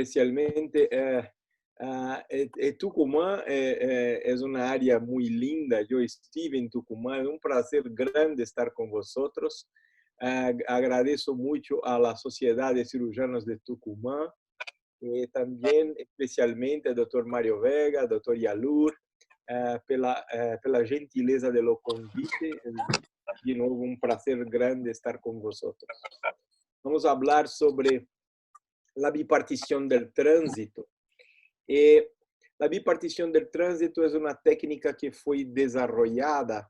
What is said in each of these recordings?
especialmente Tucumán es una área muy linda. Yo estuve en Tucumán, es un placer grande estar con vosotros. Agradezco mucho a la Sociedad de Cirujanos de Tucumán, também especialmente ao Dr. Mário Vega, Dr. Yalur, pela gentileza do convite. De novo, um prazer grande estar com vocês. Vamos falar sobre a bipartição do trânsito. A bipartição do trânsito é uma técnica que foi desenvolvida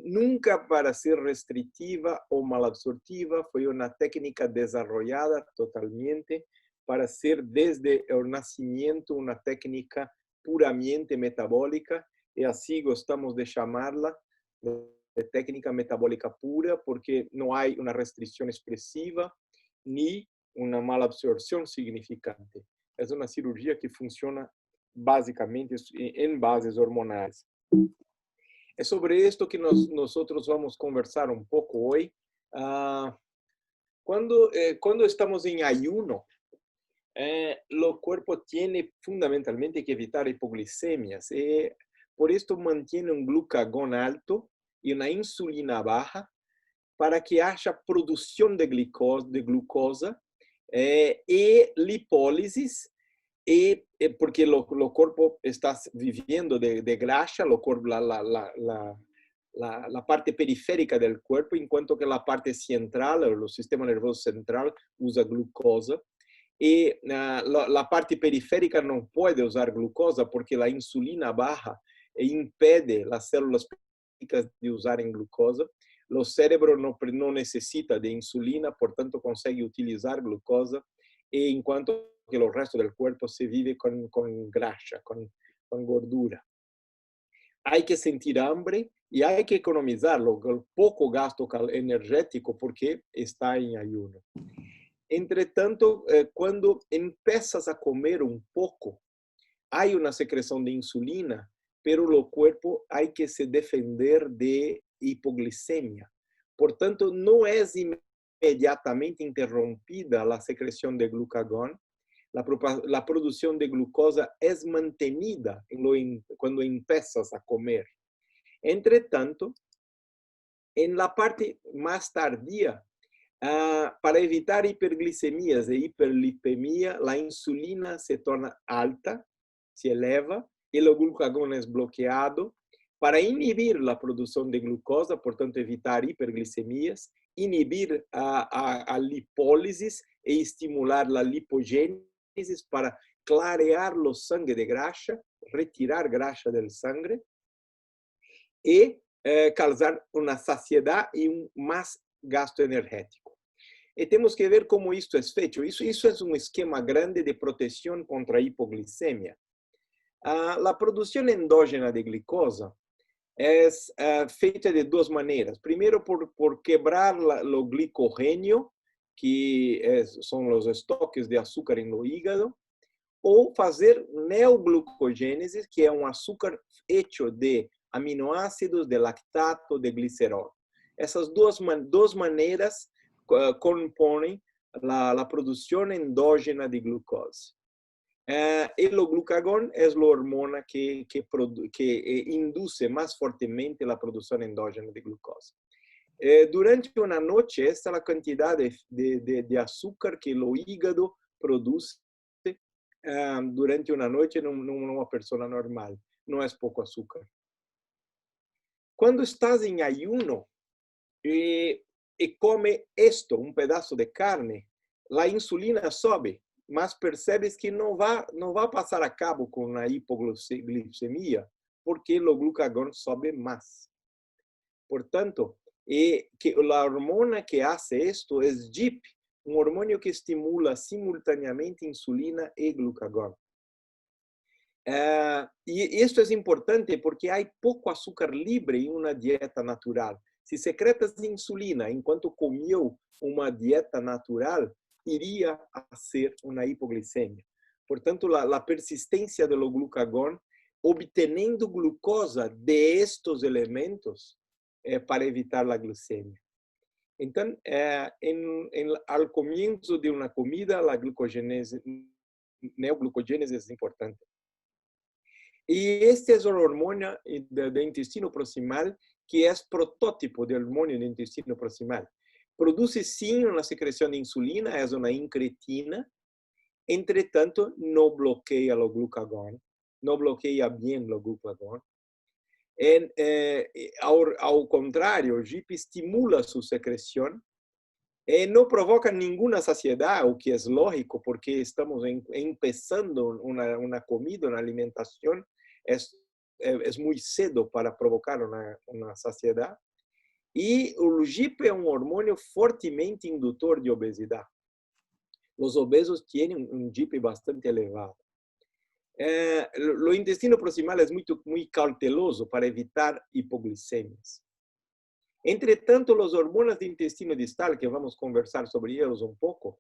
nunca para ser restritiva ou malabsortiva, foi uma técnica desenvolvida totalmente para ser desde o nascimento uma técnica puramente metabólica, e assim gostamos de chamá-la de técnica metabólica pura, porque não há uma restrição expressiva nem uma malabsorção significante. É uma cirurgia que funciona basicamente em bases hormonais. É sobre isto que nós vamos conversar um pouco hoje. Quando estamos em ayuno, o corpo tem fundamentalmente que evitar hipoglicemias. Por isso mantém um glucagón alto e uma insulina baixa para que haja produção de glucosa e lipólisis. Porque o corpo está viviendo de grasa, la parte periférica del cuerpo, enquanto que la parte central, o sistema nervoso central, usa glucosa. E la parte periférica não pode usar glucosa porque a insulina baja impede as células periféricas de usarem glucosa. O cérebro não necessita de insulina, portanto, consegue utilizar glucosa, e enquanto que o resto do corpo se vive com grasa, com gordura. Há que sentir hambre e há que economizar o pouco gasto energético porque está em ayuno. Entretanto, quando empiezas a comer um pouco, há uma secreção de insulina, pero o corpo há que se defender de hipoglicemia. Portanto, não é imediatamente interrompida a secreção de glucagón. La producción de glucosa es mantenida cuando empiezas a comer. Entre tanto, en la parte más tardía, para evitar hiperglicemias e hiperlipemia, la insulina se torna alta, se eleva, y el glucagón es bloqueado. Para inhibir la producción de glucosa, por tanto, evitar hiperglicemias, inhibir a lipólisis e estimular la lipogênese para clarear o sangue de graxa, retirar graxa do sangue e causar uma saciedade e mais gasto energético. E temos que ver como isto é feito. Isso é um esquema grande de proteção contra a hipoglicemia. A produção endógena de glucosa é feita de duas maneiras. Primeiro, por quebrar o glicogênio, que são os estoques de açúcar no hígado, ou fazer neoglucogênese, que é um açúcar hecho de aminoácidos, de lactato, de glicerol. Essas duas maneiras compõem a produção endógena de glucose. E o glucagón é a hormona que induz mais fortemente a produção endógena de glucose. Durante uma noite, esta é a quantidade de açúcar que o hígado produz durante uma noite numa pessoa normal. Não é pouco açúcar. Quando estás em ayuno e come um pedaço de carne, a insulina sobe, mas percebes que não vai passar a cabo com a hipoglicemia, porque o glucagón sobe mais. Portanto, que a hormona que hace esto es GIP, un hormônio que estimula simultaneamente insulina e glucagón. E isto é importante porque há pouco açúcar livre em uma dieta natural. Se secretas insulina enquanto comeu uma dieta natural, iria a ser uma hipoglicemia. Portanto, a persistência do glucagón, obtendo glucosa de estes elementos, para evitar a glicemia. Entonces, al comienzo de una comida, la neoglucogénesis es importante. Y este es una hormona de intestino proximal que es prototipo de hormona de intestino proximal. Produce sí una secreción de insulina, es una incretina. Entre tanto, no bloquea el glucagón, no bloquea bien el glucagón. Al contrario, el GIP estimula su secreción. No provoca ninguna saciedad, o que es lógico, porque estamos empezando una comida, una alimentación, es muy cedo para provocar una saciedad. Y el GIP es un hormônio fuertemente inductor de obesidad. Los obesos tienen un GIP bastante elevado. Lo intestino proximal es muy cauteloso para evitar hipoglicemias. Entre tanto, las hormonas de intestino distal, que vamos a conversar sobre ellos un poco,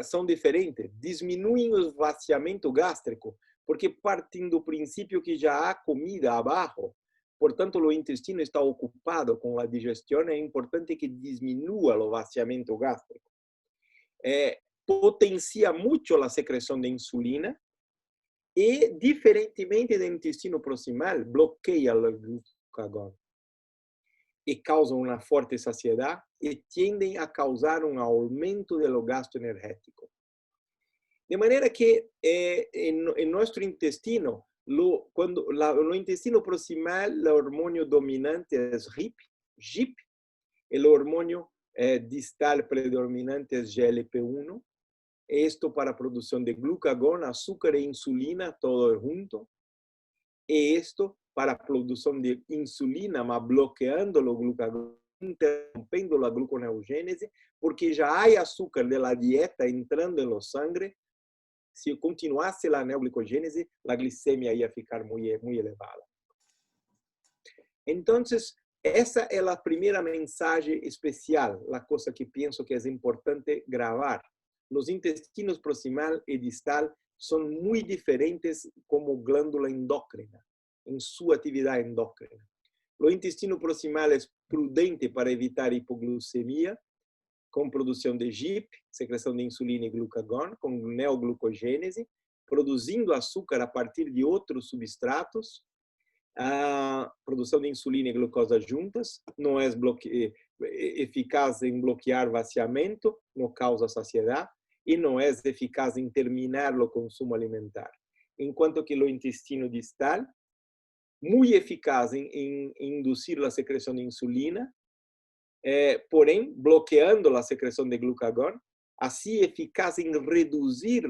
son diferentes. Disminuyen el vaciamiento gástrico, porque parten del principio que ya hay comida abajo. Por tanto, el intestino está ocupado con la digestión. Es importante que disminuya el vaciamiento gástrico. Potencia mucho la secreción de insulina y, diferentemente del intestino proximal, bloquea el glucagón y causan una fuerte saciedad y tienden a causar un aumento del gasto energético. De manera que en nuestro intestino, el intestino proximal, el hormonio dominante es GIP, el hormonio distal predominante es GLP-1, esto para producción de glucagón, azúcar e insulina, todo junto. Y esto para producción de insulina, mas bloqueando el glucagón, interrumpiendo la gluconeogénesis, porque ya hay azúcar de la dieta entrando en la sangre. Si continuase la neoglicogénesis, la glicemia iba a ficar muy elevada. Entonces, esa es la primera mensaje especial, la cosa que pienso que es importante grabar. Los intestinos proximal y distal son muy diferentes como glándula endócrina, en su actividad endócrina. Lo intestino proximal es prudente para evitar hipoglucemia, con producción de GIP, secreción de insulina y glucagón, con neoglucogénesis, produciendo azúcar a partir de otros substratos, a produção de insulina e glucosa juntas, não é eficaz em bloquear vaciamento, não causa saciedade, e não é eficaz em terminar o consumo alimentar. Enquanto que o intestino distal, muito eficaz em induzir a secreção de insulina, porém, bloqueando a secreção de glucagón, assim eficaz em reduzir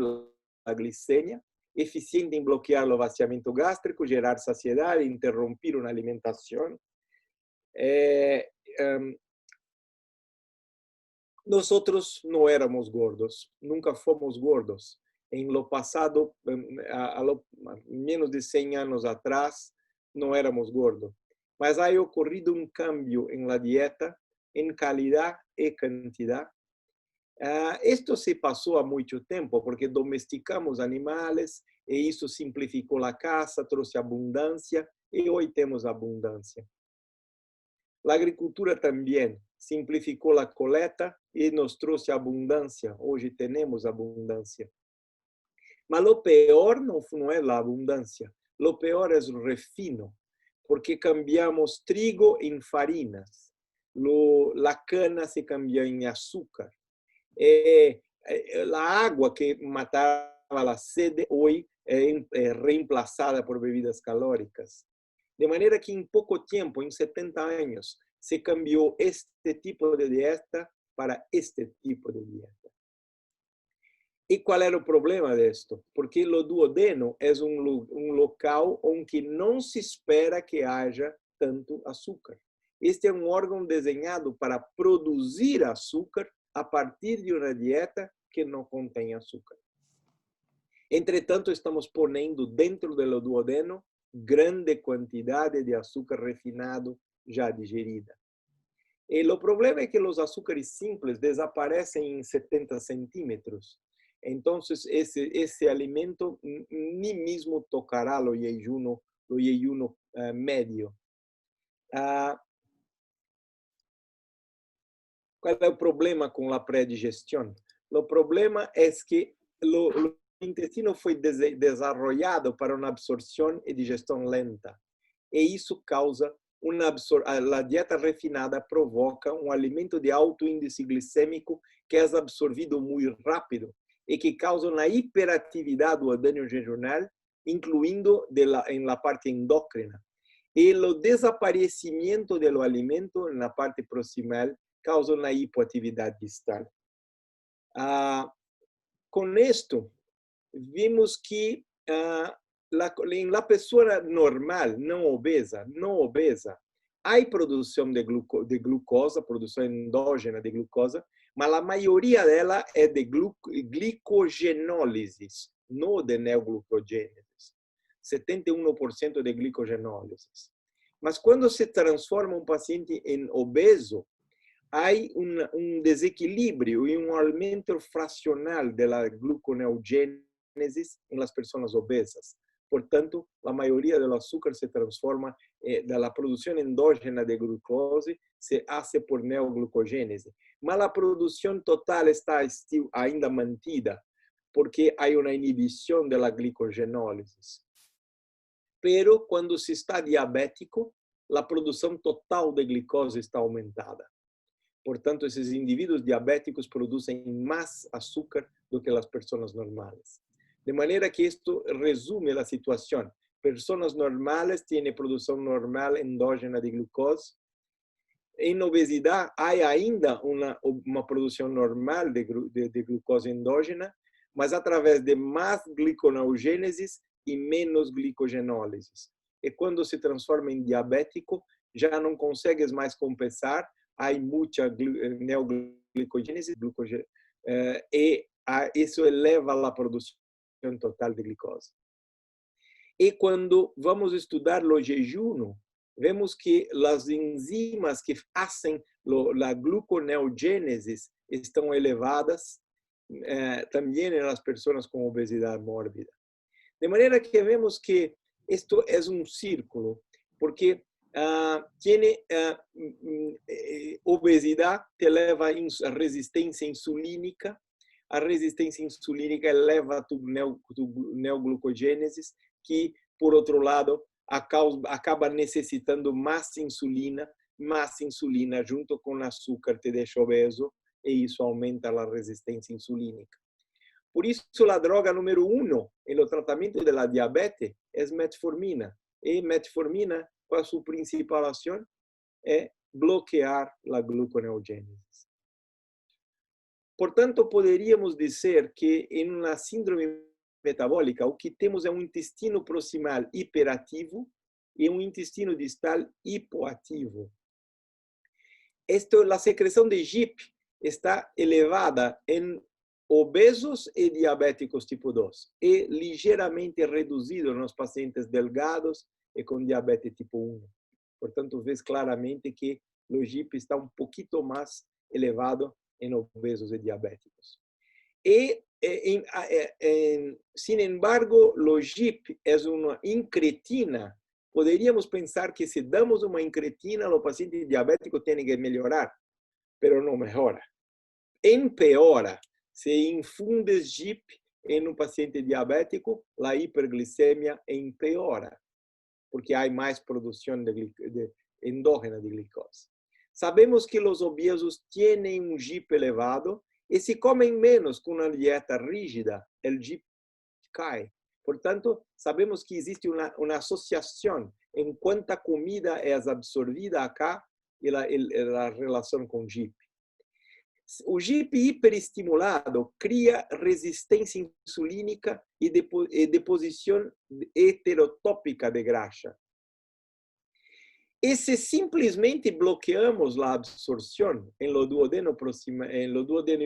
a glicemia, eficiente en bloquear el vaciamiento gástrico, gerar saciedad, interrumpir una alimentación. Nosotros no éramos gordos, nunca fomos gordos. En lo pasado, a menos de 100 años atrás, no éramos gordos. Mas ha ocurrido un cambio en la dieta, en calidad y cantidad. Esto se pasó a mucho tiempo porque domesticamos animales y eso simplificó la caza, trouxe abundancia y hoy tenemos abundancia. La agricultura también simplificó la coleta y nos trouxe abundancia. Hoy tenemos abundancia. Mas lo peor no es la abundancia, lo peor es el refino, porque cambiamos trigo en farinas, la cana se cambió en azúcar. La agua que mataba la sed hoy es reemplazada por bebidas calóricas. De manera que en poco tiempo, en 70 años, se cambió este tipo de dieta para este tipo de dieta. ¿Y cuál era el problema de esto? Porque el duodeno es un local donde no se espera que haya tanto azúcar. Este es un órgano diseñado para producir azúcar a partir de una dieta que no contiene azúcar. Entretanto, estamos poniendo dentro del duodeno grande cantidad de azúcar refinado ya digerida. Y el problema es que los azúcares simples desaparecen en 70 centímetros. Entonces, ese alimento ni mismo tocará lo yeyuno medio. ¿Cuál es el problema con la predigestión? El problema es que el intestino fue desarrollado para una absorción y digestión lenta. Y eso causa la dieta refinada provoca un alimento de alto índice glicémico que es absorbido muy rápido y que causa una hiperactividad do ordéneo jejunal, incluindo en la parte endócrina. Y el desaparecimiento del alimento en la parte proximal causa una hipoactividad distal. Con esto, vimos que en la persona normal, no obesa, hay producción de glucosa, producción endógena de glucosa, mas la mayoría de ella es de glicogenólisis, no de neoglucogénesis. 71% de glicogenólisis. Mas cuando se transforma un paciente en obeso, hay un desequilibrio y un aumento fraccional de la gluconeogénesis en las personas obesas. Por tanto, la mayoría del azúcar se transforma de la producción endógena de glucosa, se hace por neoglucogénesis. Mas la producción total está ainda mantida, porque hay una inhibición de la glicogenólisis. Pero cuando se está diabético, la producción total de glucosa está aumentada. Portanto, esses indivíduos diabéticos producem mais açúcar do que as pessoas normais. De maneira que isto resume a situação. Pessoas normais têm produção normal endógena de glucose. Em obesidade, há ainda uma produção normal de glucose endógena, mas através de mais gliconeogênese e menos glicogenólise. E quando se transforma em diabético, já não consegues mais compensar, há muita neoglicogênese, e isso eleva a produção total de glicose. E quando vamos estudar o jejum, vemos que as enzimas que fazem a gluconeogênese estão elevadas também nas pessoas com obesidade mórbida. De maneira que vemos que isto é um círculo, porque tiene obesidad, te eleva a resistência insulínica. A resistência insulínica eleva tu neoglucogênese, que, por outro lado, acaba necessitando mais insulina junto com açúcar te deixa obeso, e isso aumenta a resistência insulínica. Por isso, a droga número 1 no tratamento da diabetes é metformina. E metformina, qual a sua principal ação? É bloquear a gluconeogênese. Portanto, poderíamos dizer que em uma síndrome metabólica, o que temos é um intestino proximal hiperativo e um intestino distal hipoativo. A secreção de GIP está elevada em obesos e diabéticos tipo 2 e ligeiramente reduzido nos pacientes delgados e com diabetes tipo 1. Portanto, vês claramente que o GIP está um pouquinho mais elevado em obesos e diabéticos. Sin embargo, o GIP é uma incretina. Poderíamos pensar que se damos uma incretina, o paciente diabético tem que melhorar, mas não melhora. Empeora. Se infundes GIP em um paciente diabético, a hiperglicemia empeora, porque há mais produção endógena de glicose. Sabemos que os obesos têm um GIP elevado e se comem menos com uma dieta rígida, o GIP cai. Portanto, sabemos que existe uma associação em quanta comida é absorvida acá e a relação com o GIP. O GIP hiperestimulado cria resistência insulínica e deposição heterotópica de graxa. E se simplesmente bloqueamos a absorção em lo duodeno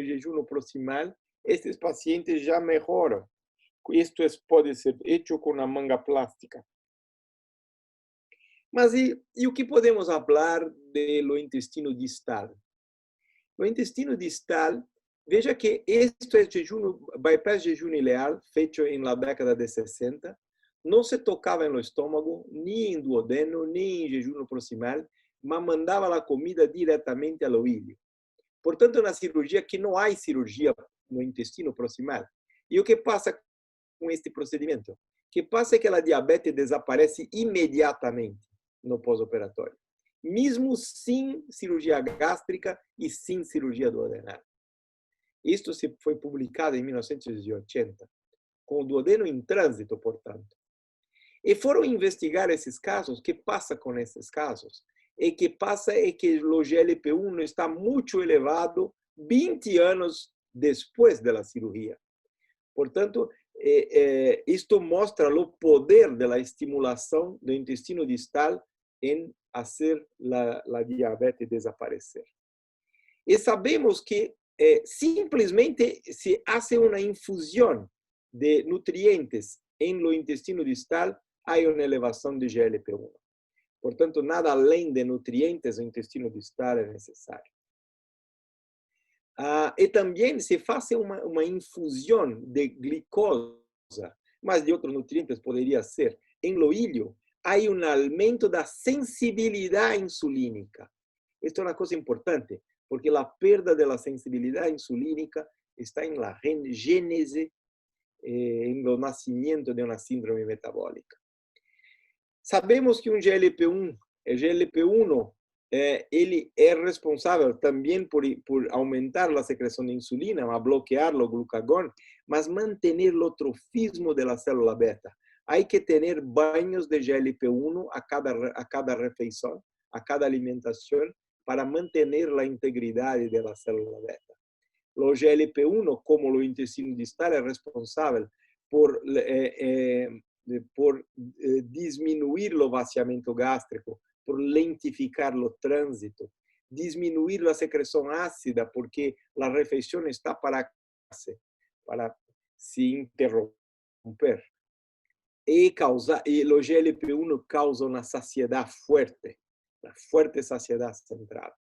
jejum proximal, estes pacientes já melhoram. Isto pode ser feito com a manga plástica. Mas e o que podemos falar do intestino distal? O intestino distal, veja que este é bypass jejum ileal, feito na década de 60, não se tocava no estômago, nem em duodeno, nem em jejum proximal, mas mandava a comida diretamente ao ilho. Portanto, é uma cirurgia que não há cirurgia no intestino proximal. E o que passa com este procedimento? O que passa é que a diabetes desaparece imediatamente no pós-operatório, mesmo sem cirurgia gástrica e sem cirurgia duodenal. Isto foi publicado em 1980, com o duodeno em trânsito, portanto. E foram investigar esses casos. O que passa com esses casos? O que passa é que o GLP-1 está muito elevado 20 anos depois da cirurgia. Portanto, isto mostra o poder da estimulação do intestino distal em fazer a diabetes desaparecer. E sabemos que simplesmente se hace uma infusão de nutrientes em lo intestino distal, há uma elevação de GLP-1. Portanto, nada além de nutrientes no intestino distal é necessário. E também se faz uma infusão de glicose, mas de outros nutrientes poderia ser, em lo ilho, há um aumento da sensibilidade insulínica. Isto é uma coisa importante, porque a perda da sensibilidade insulínica está em la gênese, em lo nascimento de uma síndrome metabólica. Sabemos que um GLP-1, o GLP-1, ele é responsável também por aumentar a secreção de insulina, a bloquear o glucagón, mas manter o trofismo da célula beta. Há que ter banhos de GLP-1 a cada refeição, a cada alimentação, para manter a integridade da célula beta. O GLP-1, como o intestino distal, é responsável por diminuir o vaciamento gástrico, por lentificar o trânsito, diminuir a secreção ácida, porque a refeição está para se interromper. E o GLP-1 causa uma saciedade forte, uma forte saciedade central.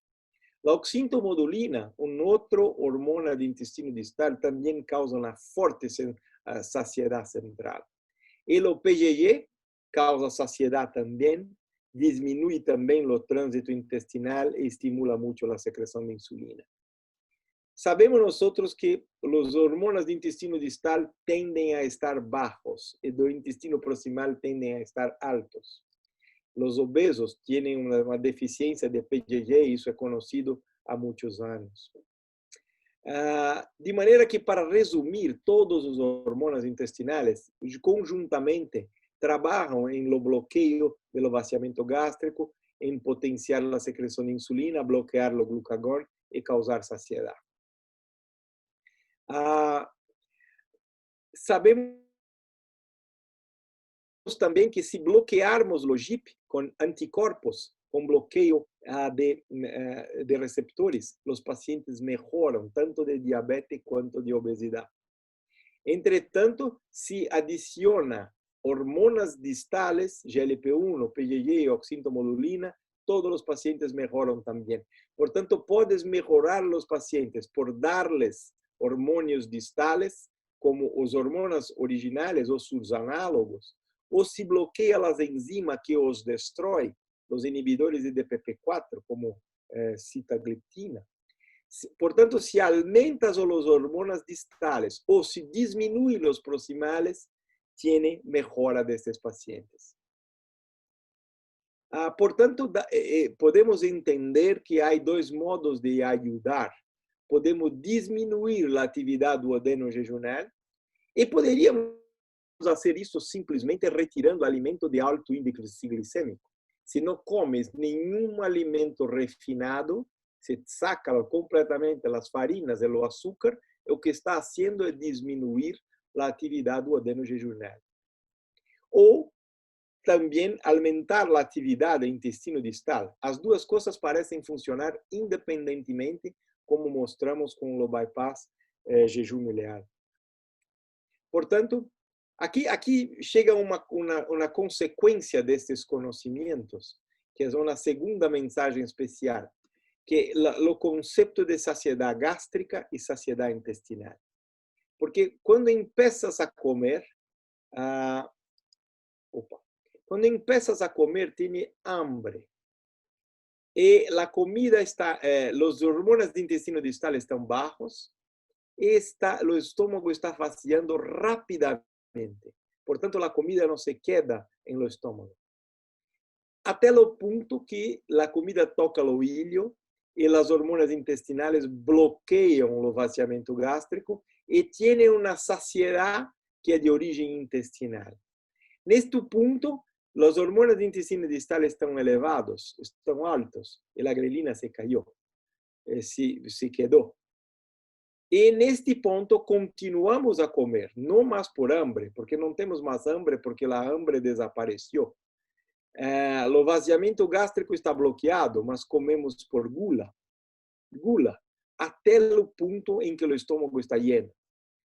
A oxintomodulina, outro hormona do intestino distal, também causa uma forte saciedade central. E o PGG causa saciedade também, diminui também o trânsito intestinal e estimula muito a secreção de insulina. Sabemos nós que os hormonas do intestino distal tendem a estar baixos e do intestino proximal tendem a estar altos. Os obesos têm uma deficiência de PGG e isso é conhecido há muitos anos. De maneira que, para resumir, todos os hormonas intestinais conjuntamente trabalham em lo bloqueio do vaciamento gástrico, em potenciar a secreção de insulina, bloquear o glucagón e causar saciedade. Sabemos também que se bloquearmos o GIP com anticorpos, com bloqueio de receptores, os pacientes melhoram tanto de diabetes quanto de obesidade. Entretanto, se adiciona hormonas distales, GLP-1, PGG e oxintomodulina, todos os pacientes melhoram também. Portanto, podes melhorar os pacientes por darles hormônios distales, como os hormonas originais ou seus análogos, ou se bloqueia as enzimas que os destrói, os inibidores de DPP-4, como sitagliptina. Portanto, se aumentas os hormonas distales ou se diminui os proximales, tem melhora desses pacientes. Portanto, podemos entender que há dois modos de ajudar. Podemos diminuir a atividade do duodeno-jejunal e poderíamos fazer isso simplesmente retirando alimento de alto índice glicêmico. Se não comes nenhum alimento refinado, se saca completamente as farinas e o açúcar, o que está fazendo é diminuir a atividade do duodeno-jejunal. Ou também aumentar a atividade do intestino distal. As duas coisas parecem funcionar independentemente, como mostramos com o bypass jejum ileal. Portanto, aqui chega uma consequência desses conhecimentos, que é uma segunda mensagem especial, que é o conceito de saciedade gástrica e saciedade intestinal. Porque quando empiezas a comer, quando empiezas a comer, tienes hambre. y la comida está, los hormonas de intestino distal están bajos, y el estómago está vaciando rápidamente. Por tanto, la comida no se queda en el estómago. Até el punto que la comida toca el ilho y las hormonas intestinales bloquean el vaciamiento gástrico y tiene una saciedad que es de origen intestinal. En este punto, las hormonas de intestino distal están elevados, están altos, y la grelina se cayó, se quedó. En este punto continuamos a comer, no más por hambre, porque no tenemos más hambre, porque la hambre desapareció. O vaziamento gástrico está bloqueado, mas comemos por gula, até o ponto em que o estômago está lleno.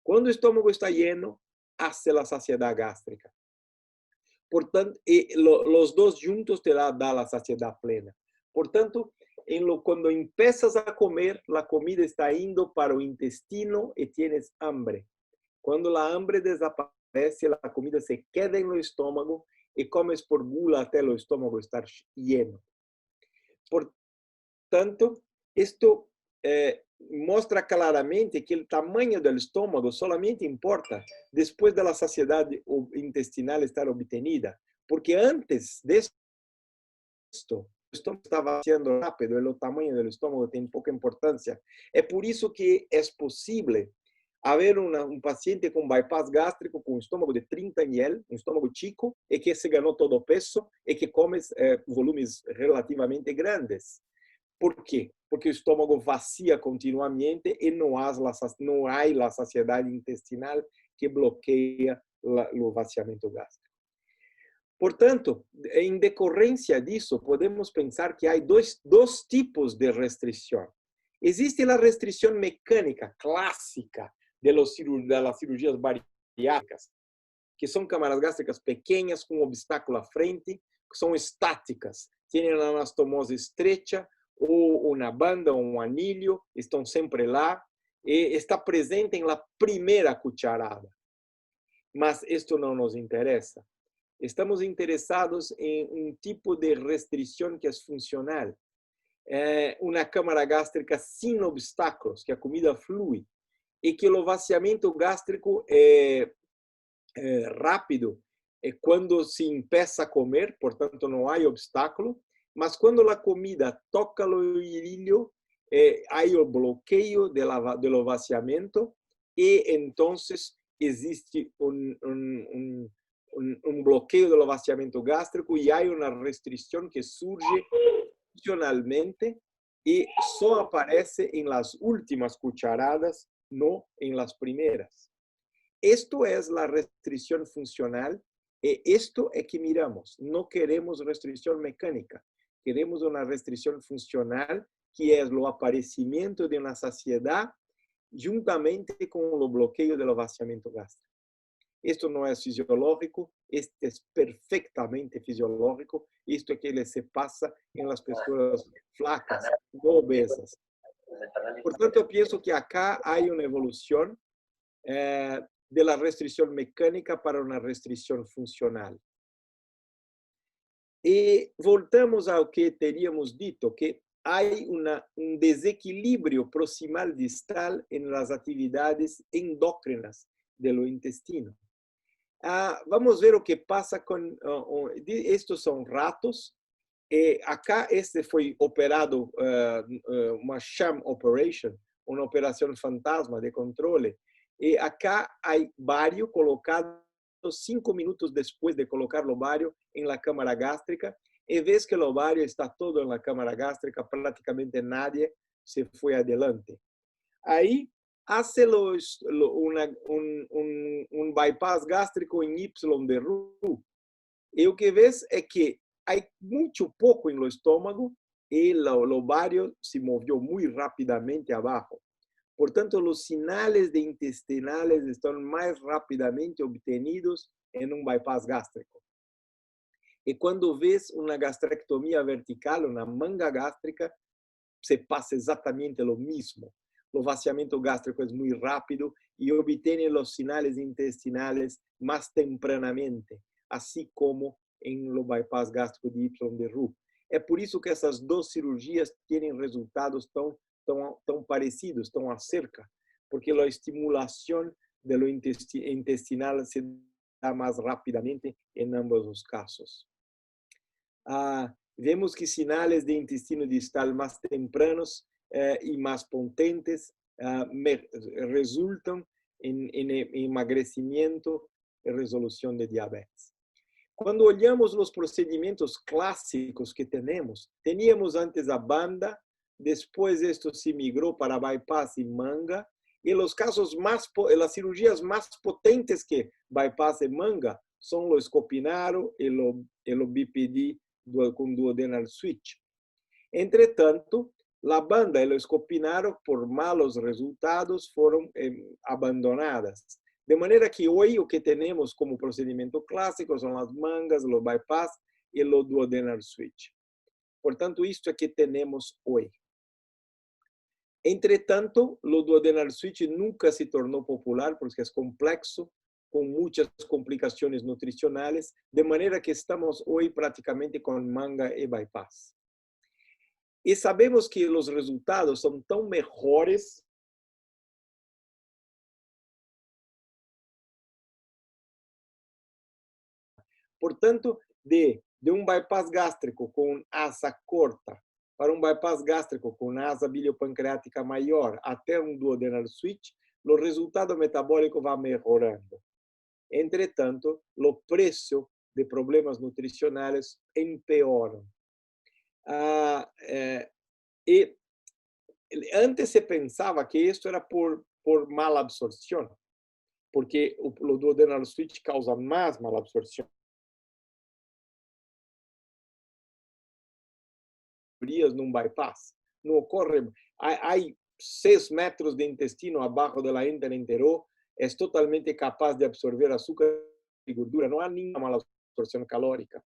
Quando o estômago está lleno, hace a saciedade gástrica. Portanto, os dois juntos te dá a saciedade plena. Portanto, quando empiezas a comer, a comida está indo para o intestino e tienes hambre. Quando a hambre desaparece, a comida se queda no estômago e comes por gula até o estômago estar lleno. Portanto, isto mostra claramente que o tamanho do estômago solamente importa depois da saciedade intestinal estar obtenida, porque antes disso, o estômago estava vaciando rápido e o tamanho do estômago tem pouca importância. É por isso que é possível haver paciente com bypass gástrico com estômago de 30 ml, estômago chico, e que se ganhou todo o peso e que come volumes relativamente grandes. Por quê? Porque o estômago vacia continuamente e não há a saciedade intestinal que bloqueia o vaciamento gástrico. Portanto, em decorrência disso, podemos pensar que há dois tipos de restrição. Existe a restrição mecânica clássica das cirurgias bariátricas, que são câmaras gástricas pequenas com obstáculo à frente, que são estáticas, têm uma anastomose estreita, ou uma banda, ou um anilho, estão sempre lá, e está presente na primeira cucharada. Mas isto não nos interessa. Estamos interessados em tipo de restrição que é funcional. Uma câmara gástrica sem obstáculos, que a comida flui, e que o vaciamento gástrico é rápido quando se empieza a comer, portanto não há obstáculo, mas quando a comida toca o ilho, há o bloqueio do vaciamento e então existe bloqueio do vaciamento gástrico e há uma restrição que surge funcionalmente e só aparece em las últimas cucharadas, não em las primeras. Esto es la restricción funcional y esto es que miramos. No queremos restricción mecánica, queremos una restricción funcional que es el aparecimiento de una saciedad juntamente con el bloqueo del vaciamiento gástrico. Esto no es fisiológico, esto es perfectamente fisiológico. Esto es que se pasa en las personas flacas, no obesas. Por tanto, yo pienso que acá hay una evolución de la restricción mecánica para una restricción funcional. Y voltamos a lo que teníamos dicho, que hay un desequilibrio proximal distal en las actividades endócrinas del intestino. Vamos ver o que pasa con estos son ratos. Acá este fue operado, una sham operation, una operación fantasma de controle. E acá hay vario colocado 5 minutos después de colocar el ovario en la cámara gástrica. Y ves que el ovario está todo en la cámara gástrica, prácticamente nadie se fue adelante. Ahí hace un bypass gástrico en Y de Roux. Y lo que ves es que hay mucho poco en el estómago y el ovario se movió muy rápidamente abajo. Portanto, os sinais intestinais estão mais rapidamente obtenidos em bypass gástrico. E quando vês uma gastrectomia vertical, uma manga gástrica, se passa exatamente o mesmo. O vaciamento gástrico é muito rápido e obtém os sinais intestinais mais tempranamente, assim como em bypass gástrico de Y de Roux. É por isso que essas duas cirurgias têm resultados tão parecidos, tão acerca, porque a estimulação do intestinal se dá mais rapidamente em ambos os casos. Vemos que sinais de intestino distal mais tempranos e mais potentes resultam em emagrecimento e resolução de diabetes. Quando olhamos os procedimentos clássicos que teníamos antes a banda, depois esto se migrou para bypass e manga, e os casos as cirurgias mais potentes que bypass e manga são o escopinaro e o BPD com duodenal switch. Entretanto, a banda e o escopinaro, por malos resultados, foram abandonadas. De maneira que hoje o que temos como procedimento clássico são as mangas, o bypass e o duodenal switch. Portanto, isto é que temos hoje. Entretanto, o duodenal switch nunca se tornou popular porque é complexo, com muitas complicações nutricionais, de maneira que estamos hoje praticamente com manga e bypass. E sabemos que os resultados são tão melhores portanto, de bypass gástrico com asa corta para bypass gástrico com asa biliopancreática maior até duodenal switch, o resultado metabólico vai melhorando. Entretanto, o preço de problemas nutricionais empeoram. E antes se pensava que isso era por mala absorção, porque o duodenal switch causa mais mala absorção. Num bypass. Não ocorre. Há 6 metros de intestino abaixo da ínter entero, é totalmente capaz de absorver açúcar e gordura. Não há nenhuma mala absorção calórica.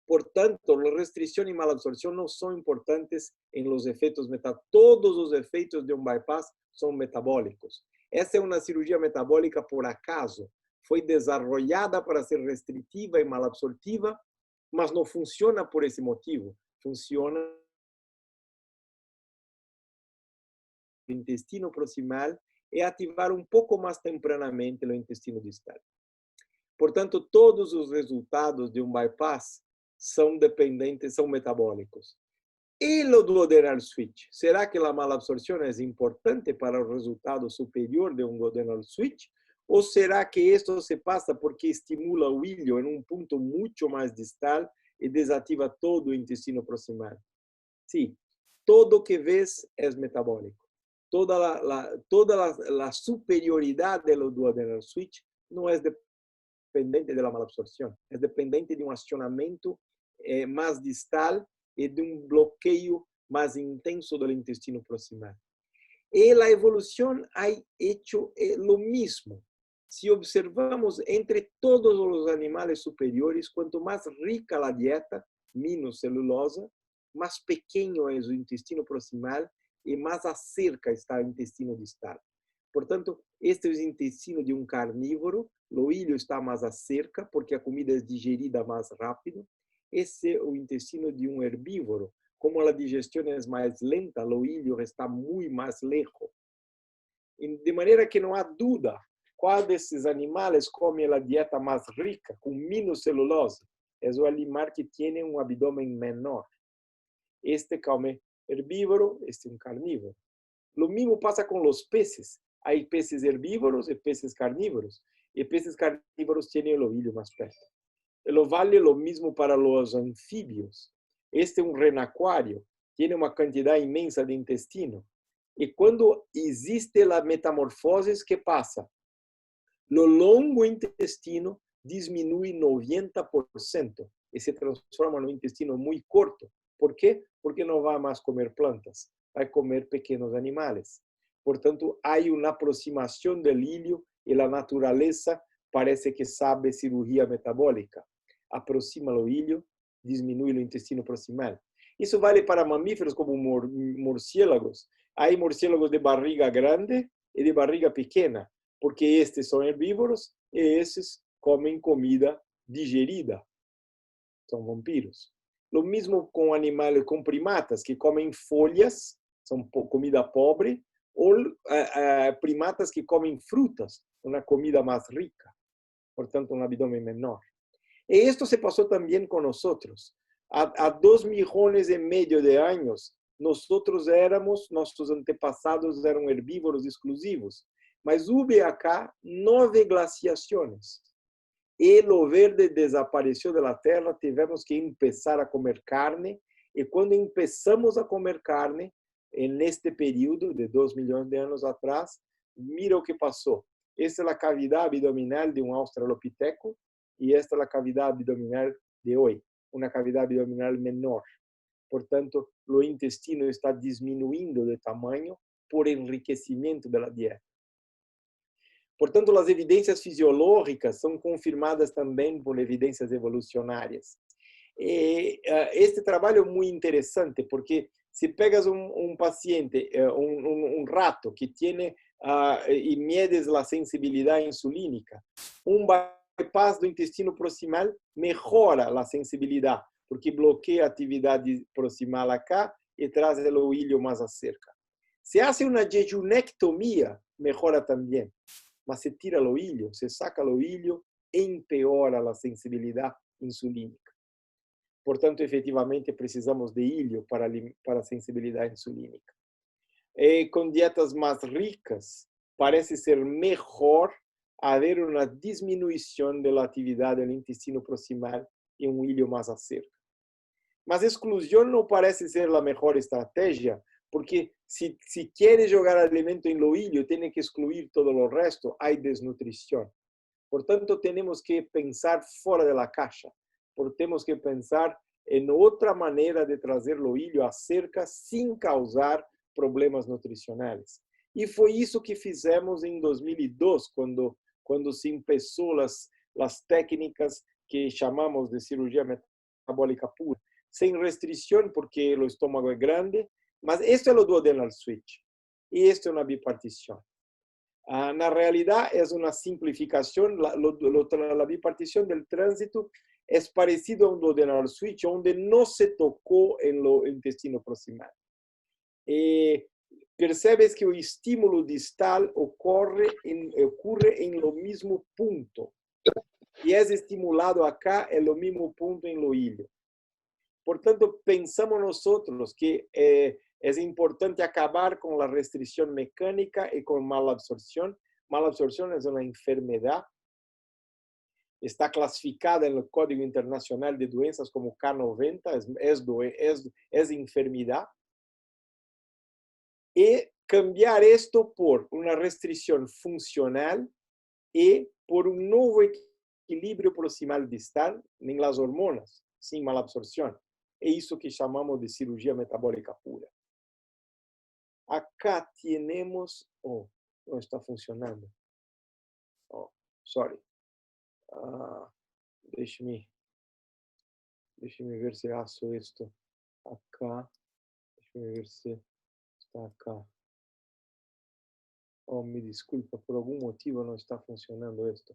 Portanto, a restrição e mala absorção não são importantes em los efeitos metabólicos. Todos os efeitos de bypass são metabólicos. Essa é uma cirurgia metabólica por acaso. Foi desenvolvida para ser restritiva e mal absortiva, mas não funciona por esse motivo. Funciona o intestino proximal e ativar um pouco mais tempranamente o intestino distal. Portanto, todos os resultados de bypass são dependentes, são metabólicos. E o duodenal switch? Será que a malabsorção é importante para o resultado superior de duodenal switch? Ou será que isto se passa porque estimula o ilho em ponto muito mais distal e desativa todo o intestino proximal? Sim, todo que ves é metabólico. Toda a superioridade do duodenal switch não é dependente da malabsorção, é dependente de acionamento mais distal e de bloqueio mais intenso do intestino proximal. E a evolução ha hecho lo mismo. Se observamos entre todos os animais superiores, quanto mais rica a dieta, menos celulosa, mais pequeno é o intestino proximal e mais acerca está o intestino distal. Portanto, este é o intestino de carnívoro, o ilho está mais acerca, porque a comida é digerida mais rápido. Esse é o intestino de herbívoro. Como a digestão é mais lenta, o ilho está muito mais lejos. De maneira que não há dúvida qual desses animais come a dieta mais rica, com menos celulose. É o animal que tem abdômen menor. Este come herbívoro, este é carnívoro. O mesmo passa com os peces. Há peces herbívoros e peces carnívoros. E peces carnívoros têm o ilho mais perto. Vale o mesmo para os anfíbios. Este é renacuário, tem uma quantidade imensa de intestino. E quando existe a metamorfose, que passa? O longo intestino diminui 90% e se transforma no intestino muito curto. Por quê? Porque não vai mais comer plantas, vai comer pequenos animais. Portanto, há uma aproximação do ilho e a natureza parece que sabe cirurgia metabólica. Aproxima o ilho, diminui o intestino proximal. Isso vale para mamíferos como morcélagos. Há morcélagos de barriga grande e de barriga pequena, porque estes são herbívoros e esses comem comida digerida. São vampiros. Lo mismo con animales, con primatas que comen folhas, son comida pobre, o primatas que comen frutas, una comida más rica, por tanto un abdomen menor. Y esto se pasó también con nosotros. A 2,5 millones de años, nuestros antepasados eran herbívoros exclusivos, mas hubo acá 9 glaciaciones. E o verde desapareceu da terra, tivemos que começar a comer carne, e quando começamos a comer carne, neste período de 2 milhões de anos atrás, mira o que passou. Esta é a cavidade abdominal de um australopiteco, e esta é a cavidade abdominal de hoje, uma cavidade abdominal menor. Portanto, o intestino está diminuindo de tamanho por enriquecimento da dieta. Portanto, as evidências fisiológicas são confirmadas também por evidências evolucionárias. E este trabalho é muito interessante, porque se pegas um paciente, um rato que tem e medes a sensibilidade insulínica, bypass do intestino proximal melhora a sensibilidade, porque bloqueia a atividade proximal acá e traz o ilho mais acerca. Se hace uma jejunectomia, melhora também. Mas se tira o ilho, se saca o ilho, empeora a sensibilidade insulínica. Portanto, efetivamente, precisamos de ilho para a sensibilidade insulínica. E com dietas mais ricas, parece ser melhor haver uma diminuição da atividade do intestino proximal e um ilho mais acerca. Mas exclusão não parece ser a melhor estratégia, porque se quer jogar alimento em lo ilho, tem que excluir todo o resto, há desnutrição. Portanto, temos que pensar fora da caixa, temos que pensar em outra maneira de trazer o ilho acerca sem causar problemas nutricionais. E foi isso que fizemos em 2002, quando se começou as técnicas que chamamos de cirurgia metabólica pura, sem restrição, porque o estômago é grande, mas este é o duodenal switch, e este é uma bipartição. Na realidade, é uma simplificação, a bipartição do trânsito é parecido a um duodenal switch, onde não se tocou no intestino proximal. E percebes que o estímulo distal ocorre em lo mesmo ponto, e é estimulado acá em lo mesmo ponto em lo ilho. Portanto, pensamos nós que é importante acabar com a restrição mecânica e com malabsorção. Malabsorção é uma enfermidade, está classificada no Código Internacional de Doenças como K90, é enfermidade. E cambiar isto por uma restrição funcional e por um novo equilíbrio proximal distal em las hormonas, sem malabsorção. É isso que chamamos de cirurgia metabólica pura. Acá temos... Oh, não está funcionando. Oh, sorry. Deixe-me ver se faço isto acá. Deixe-me ver se está acá. Oh, me desculpa, por algum motivo não está funcionando isto.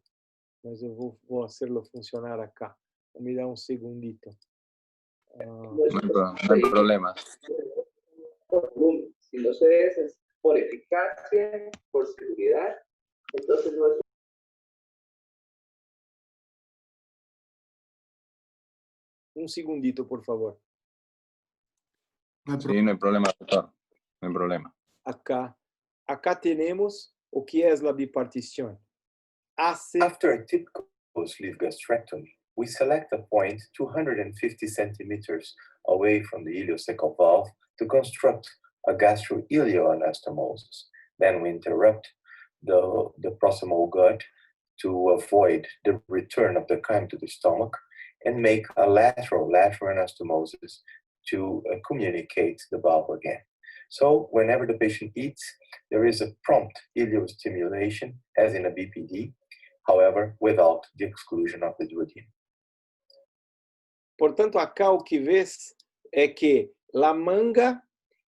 Mas eu vou fazê-lo funcionar acá. Me dá um segundito. No hay problema. Por volumen. Si no se debe es por eficacia, por seguridad, entonces no es. Um segundito, por favor. Sí, no hay problema, doctor. No hay problema. Acá temos o que é a bipartição. After a typical sleeve gastrectomy, we select a point 250 centimeters away from the ileocecal valve to construct a gastroileoanastomosis. Then we interrupt the proximal gut to avoid the return of the chyme to the stomach and make a lateral anastomosis to communicate the valve again. So whenever the patient eats, there is a prompt ileostimulation, as in a BPD, however, without the exclusion of the duodenum. Portanto, acá o que vês é que a manga,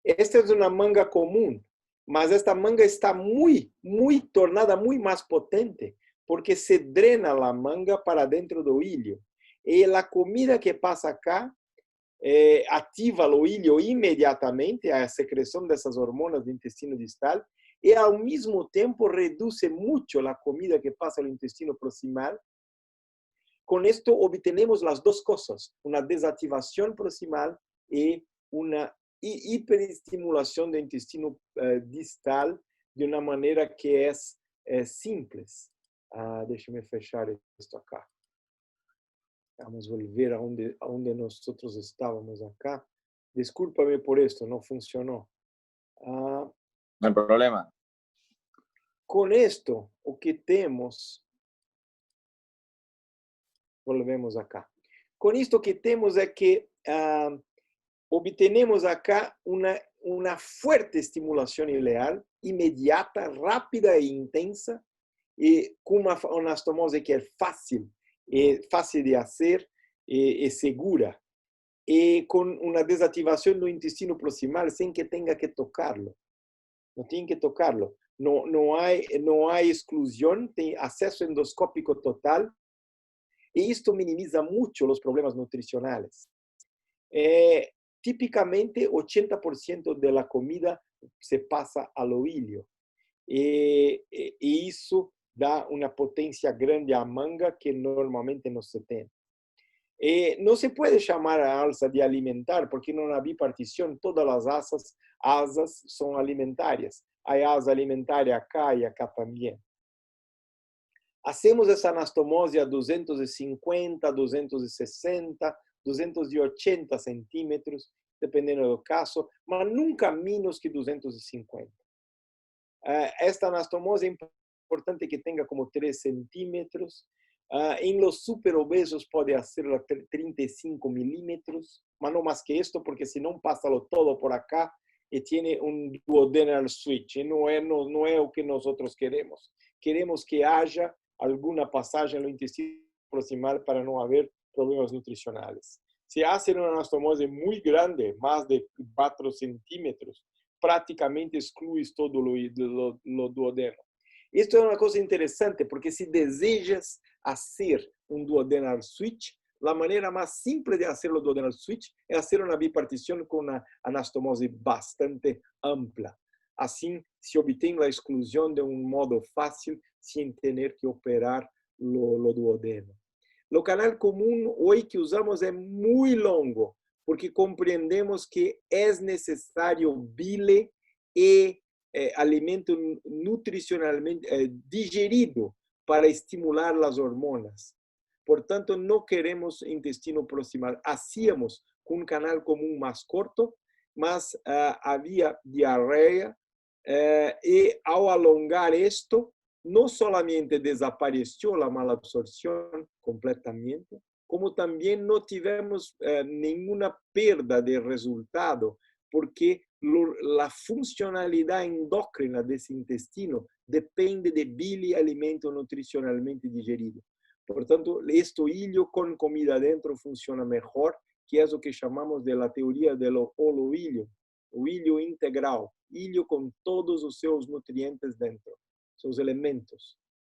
esta é uma manga comum, mas esta manga está tornada muito mais potente, porque se drena a manga para dentro do ilho. E a comida que passa acá ativa o ilho imediatamente, a secreção dessas hormonas do intestino distal, e ao mesmo tempo reduz muito a comida que passa ao intestino proximal. Com isto obtenemos as duas coisas, uma desativação proximal e uma hiperestimulação do intestino distal de uma maneira que é simples. Deixa-me fechar isto acá. Vamos volver aonde nós estávamos acá. Desculpa-me por esto, não funcionou. No hay problema. Com isto, o que temos... Volvemos acá. Com isto, o que temos é que obtenemos acá uma forte estimulação ileal, imediata, rápida e intensa, e com uma anastomose que é fácil de fazer e segura, e com uma desativação do intestino proximal sem que tenha que tocá-lo. Não tem que tocá-lo. Não há exclusão, tem acesso endoscópico total, e isto minimiza muito os problemas nutricionais. Tipicamente, 80% da comida se passa ao ilho. E isso dá uma potência grande à manga que normalmente não se tem. Não se pode chamar a alça de alimentar, porque na bipartição todas as asas são alimentares. Há asa alimentar acá e acá também. Hacemos essa anastomose a 250, 260, 280 centímetros, dependendo do caso, mas nunca menos que 250. Esta anastomose é importante que tenha como 3 centímetros. Em los super obesos pode ser 35 milímetros, mas não mais que isto, porque senão passa-lo todo por acá e tem duodenal switch. E não é o que nós queremos. Queremos que haja alguma passagem no intestino proximal para não haver problemas nutricionais. Se hacen uma anastomose muito grande, mais de 4 centímetros, praticamente exclui todo o duodeno. Isto é uma coisa interessante, porque se desejas fazer duodenal switch, a maneira mais simples de fazer o duodenal switch é fazer uma bipartição com uma anastomose bastante ampla. Assim, se obtém a exclusão de modo fácil, sem ter que operar o duodeno. O canal comum hoje que usamos é muito longo, porque compreendemos que é necessário bile e alimento nutricionalmente digerido para estimular as hormonas. Portanto, não queremos intestino proximal. Hacíamos com um canal comum mais curto, mas havia diarreia e ao alongar isto, não solamente desapareceu a malabsorção completamente, como também não tivemos nenhuma perda de resultado, porque a funcionalidade endócrina desse intestino depende de bile, alimento nutricionalmente digerido. Portanto, este ilho com comida dentro funciona melhor, que é o que chamamos de la teoria do holoilho, o ilho integral, ilho com todos os seus nutrientes dentro, seus elementos.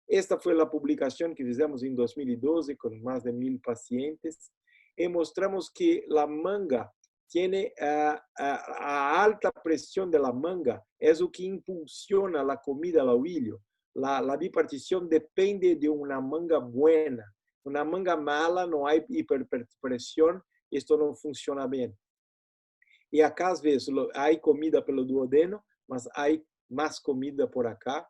Esta foi a publicação que fizemos em 2012 com mais de 1.000 pacientes e mostramos que a manga tem a alta pressão da manga é o que impulsiona a comida ao ilho. A bipartição depende de uma manga buena. Uma manga mala, não há hiperpressão, isto não funciona bem. E acá, às vezes, há comida pelo duodeno, mas há mais comida por acá.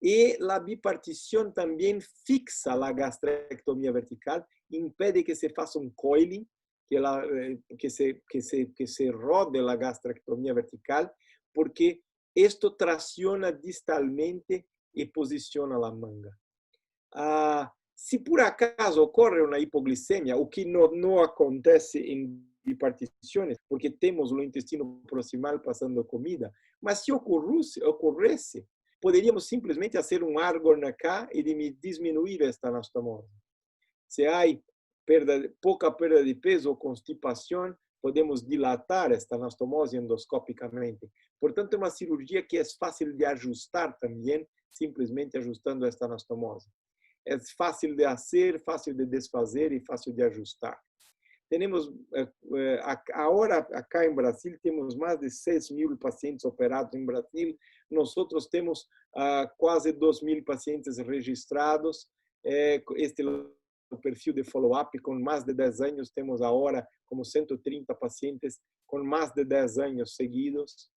E a bipartição também fixa a gastrectomia vertical, impede que se faça coiling, que se rode a gastrectomia vertical, porque isto traciona distalmente e posiciona a manga. Se por acaso ocorre uma hipoglicemia, o que não acontece em bipartições, porque temos o intestino proximal passando comida, mas se ocorresse, poderíamos simplesmente fazer argon acá e diminuir esta anastomose. Se há pouca perda de peso ou constipação, podemos dilatar esta anastomose endoscopicamente. Portanto, é uma cirurgia que é fácil de ajustar também, simplesmente ajustando esta anastomose. É fácil de fazer, fácil de desfazer e fácil de ajustar. Tenemos, ahora acá en Brasil, tenemos más de 6.000 pacientes operados en Brasil. Nosotros tenemos quase 2.000 pacientes registrados. Este o perfil de follow-up con más de 10 años. Temos agora como 130 pacientes com mais de 10 anos seguidos.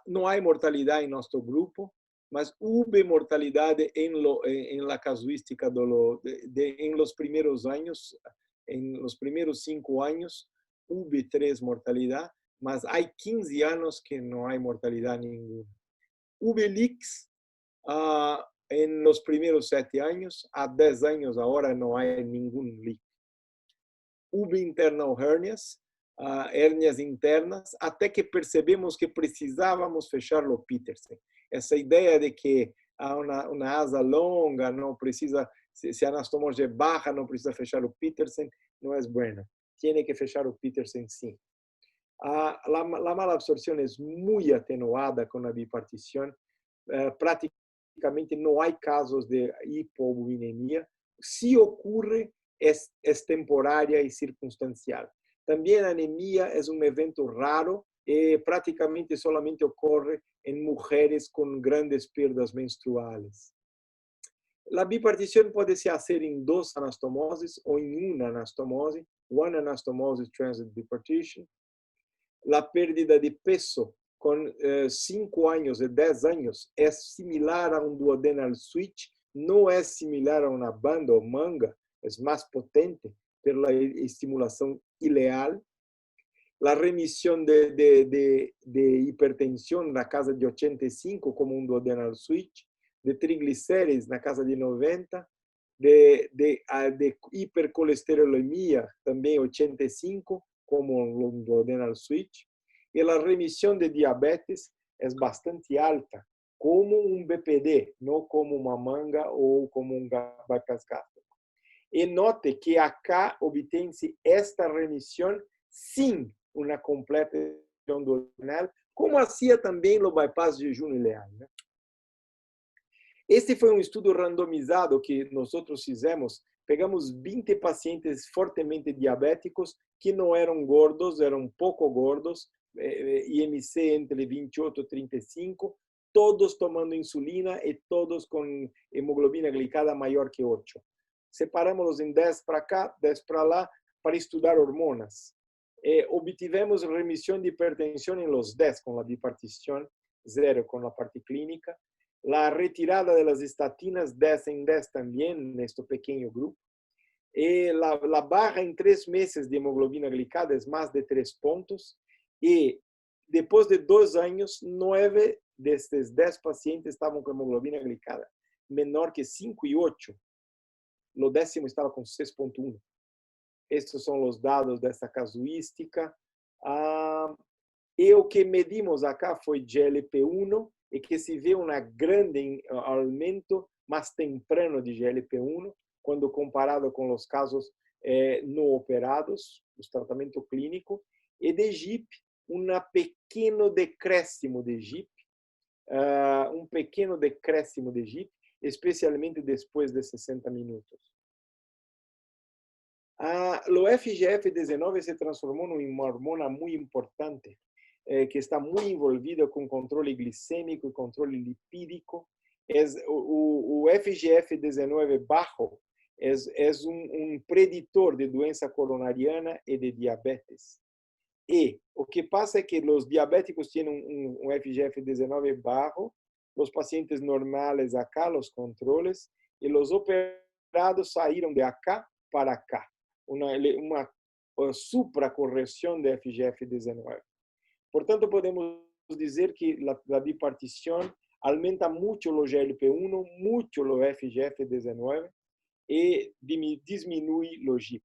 Não há mortalidade em nosso grupo, mas houve mortalidade em la casuística em los primeiros anos, em los primeiros 5 anos, houve 3 mortalidades, mas há 15 anos que não há mortalidade nenhuma. Houve leaks en los primeros 7 años, a 10 años ahora no hay ningún leak. Hubo internal hernias, hernias internas, até que percebemos que precisávamos fechar o Petersen. Essa ideia de que uma asa longa não precisa, se a anastomose é baja, não precisa fechar o Petersen, não é buena. Tiene que fechar o Petersen sim. La malabsorción es muy atenuada con la bipartición. Prácticamente no hay casos de hipoalbuminemia. Si ocurre, es temporária y circunstancial. También anemia es un evento raro y prácticamente solamente ocurre en mujeres con grandes pérdidas menstruales. La bipartición puede se hacer en 2 anastomosis o en una anastomose, one anastomosis transit bipartition. La pérdida de peso con 5 años y 10 años es similar a un duodenal switch, no es similar a una banda o manga, es más potente, pero la estimulación ileal. La remisión de hipertensión en la casa de 85 como un duodenal switch, de triglicéridos en la casa de 90, de hipercolesterolemia también 85 como un duodenal switch, y la remisión de diabetes es bastante alta, como un BPD, no como una manga o como un bypass gástrico. Y note que acá obtiene esta remisión sin una completa duodenal, como hacía también los bypass de jejum ileal, ¿no? Este foi um estudo randomizado que nós fizemos. Pegamos 20 pacientes fortemente diabéticos que não eram gordos, eram pouco gordos, IMC entre 28 e 35, todos tomando insulina e todos com hemoglobina glicada maior que 8. Separamos-los em 10 para cá, 10 para lá, para estudar hormonas. Obtivemos remissão de hipertensão em los 10 com a bipartição, 0 com a parte clínica. La retirada de las estatinas 10 en 10 también en este pequeño grupo. La barra en 3 meses de hemoglobina glicada es más de 3 puntos. Y después de 2 años, 9 de estos 10 pacientes estaban con hemoglobina glicada menor que 5 y 8. Lo 10º estaba con 6.1. Estos son los dados de esta casuística. Y lo que medimos acá fue GLP-1, e que se vê um grande aumento mais temprano de GLP-1 quando comparado com os casos não operados, o tratamento clínico, e de GIP, pequeno decréscimo de GIP, pequeno decréscimo de GIP, especialmente depois de 60 minutos. O FGF-19 se transformou em uma hormona muito importante, que está muy envolvido con control glicémico y control lipídico. O FGF-19 bajo es un predictor de doença coronariana y de diabetes. Y lo que pasa es que los diabéticos tienen un FGF-19 bajo, los pacientes normales acá, los controles, y los operados salieron de acá para acá. Una supracorrección de FGF-19. Portanto, podemos dizer que a bipartição aumenta muito o GLP-1, muito o FGF-19 e diminui o GIP.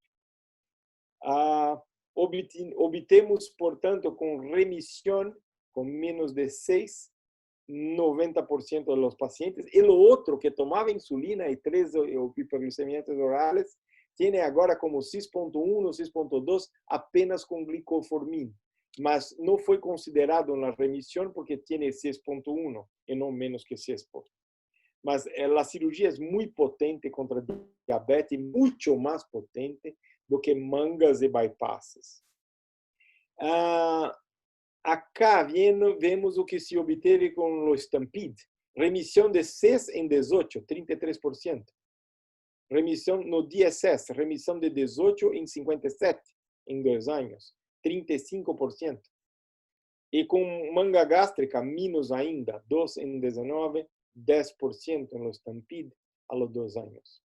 Obtemos, portanto, com remissão, com menos de 6, 90% dos pacientes. E o outro, que tomava insulina e 3 hiperglicemiantes orales, tem agora como 6.1, 6.2, apenas com glicoformina. Mas não foi considerado na remissão porque tem 6.1 e não menos que 6. Mas a cirurgia é muito potente contra diabetes, muito mais potente. do que mangas e bypasses. Acá vemos o que se obteve com o Stampede. Remissão de 6 em 18, 33%. Remissão no DSS, remissão de 18 em 57, em 2 anos, 35%. E com manga gástrica, menos ainda, 2 em 19, 10% no Stampede, aos 2 anos.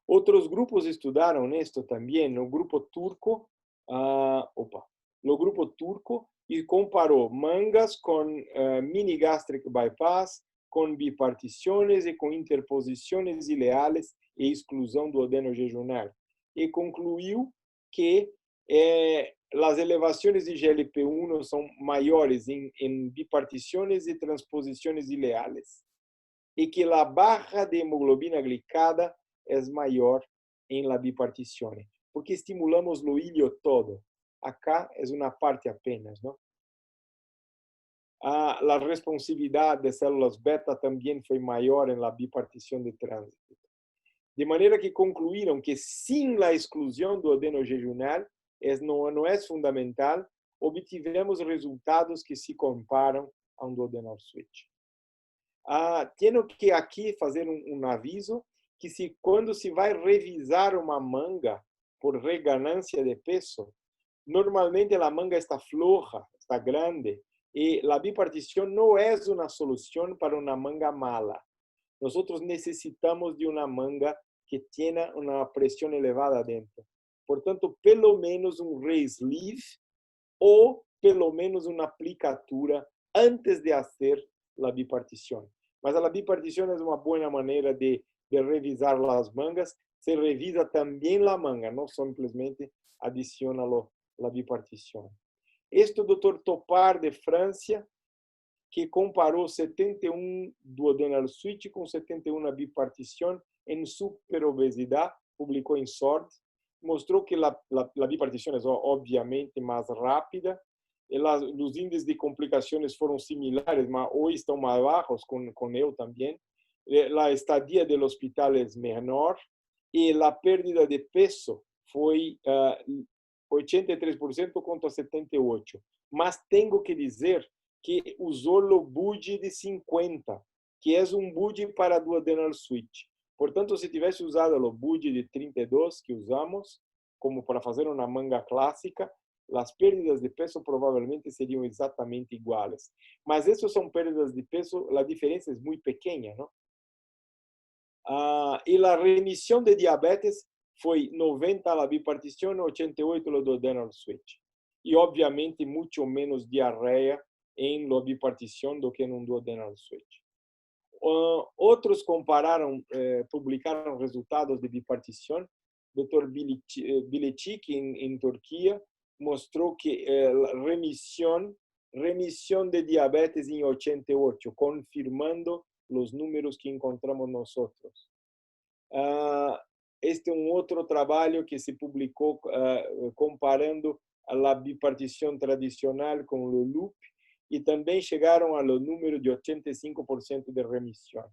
Outros grupos estudaram isto também, no grupo turco, e comparou mangas com mini gastric bypass, com bipartições e com interposições ileais e exclusão do adenojejunal. E concluiu que as elevações de GLP-1 são maiores em bipartições e transposições ileais. E que a barra de hemoglobina glicada é maior em la bipartição, porque estimulamos o ilho todo. Acá é uma parte apenas, não? A responsividade de células beta também foi maior em la bipartição de trânsito. De maneira que concluíram que, sem a exclusão do adenojejunal, não é fundamental, obtivemos resultados que se comparam a um duodenal switch. Tenho que aqui fazer um aviso, que quando se vai revisar uma manga por reganância de peso, normalmente a manga está floja, está grande, e a bipartição não é uma solução para uma manga mala. Nós necessitamos de uma manga que tenha uma pressão elevada dentro. Portanto, pelo menos um re-sleeve ou pelo menos uma aplicatura antes de fazer a bipartição. Mas a bipartição é uma boa maneira de revisar as mangas. Se revisa também a manga, não simplesmente adiciona a bipartição. Este Dr. Topar de França, que comparou 71 duodenal switch com 71 bipartição em superobesidade, publicou em SORD, mostrou que a bipartição é obviamente mais rápida, e os índices de complicações foram similares, mas hoje estão mais baixos com eu também. A estadia do hospital é menor e a perda de peso foi 83% contra 78%. Mas tenho que dizer que usou o BUD de 50, que é um BUD para duodenal switch. Portanto, se tivesse usado o BUD de 32 que usamos, como para fazer uma manga clássica, as perdas de peso provavelmente seriam exatamente iguais. Mas essas são perdas de peso, a diferença é muito pequena, não? E a remissão de diabetes foi 90 a bipartição e 88 a duodenal switch. E, obviamente, muito menos diarreia em la bipartição do que em um duodenal switch. Outros compararam, publicaram resultados de bipartição. Dr. Bilecik, em Turquia, mostrou que remissão de diabetes em 88, confirmando os números que encontramos nós outros. Este é um outro trabalho que se publicou comparando a bipartição tradicional com o loop, e também chegaram ao número de 85% de remissão.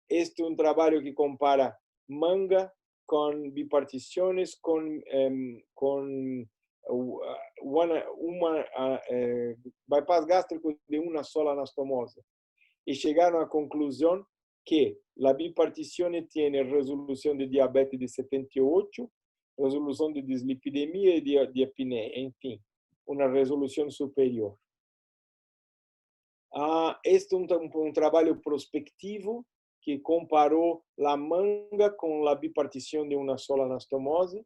Este é um trabalho que compara manga com bipartições, com bypass gástrico de uma só anastomose. E chegaram à conclusão que a bipartição tem resolução de diabetes de 78, resolução de dislipidemia e de apneia, enfim, uma resolução superior. Este é um trabalho prospectivo que comparou a manga com a bipartição de uma só anastomose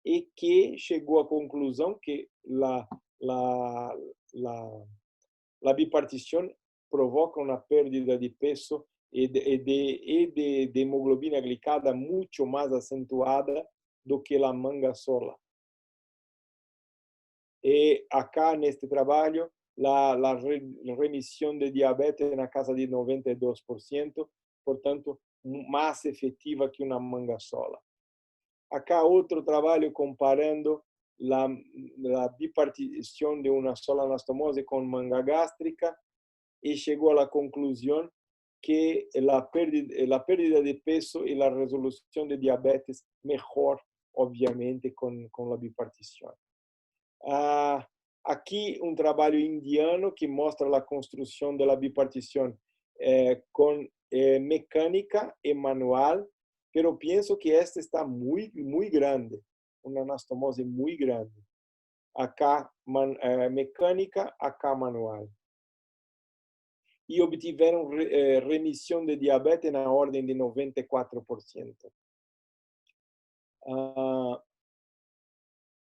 e que chegou à conclusão que a bipartição provoca uma perda de peso e de hemoglobina glicada muito mais acentuada do que a manga sola. E acá, neste trabalho, a remissão de diabetes na casa de 92%, portanto, mais efetiva que uma manga sola. Acá outro trabalho comparando a bipartição de uma sola anastomose com manga gástrica e chegou à conclusão que a pérdida de peso e a resolução de diabetes melhor obviamente, com a bipartição. Aqui um trabalho indiano que mostra a construção da bipartição com mecânica e manual, pero penso que esta está muito grande, uma anastomose muito grande. Acá mecânica, acá manual. E obtiveram remissão de diabetes na ordem de 94%.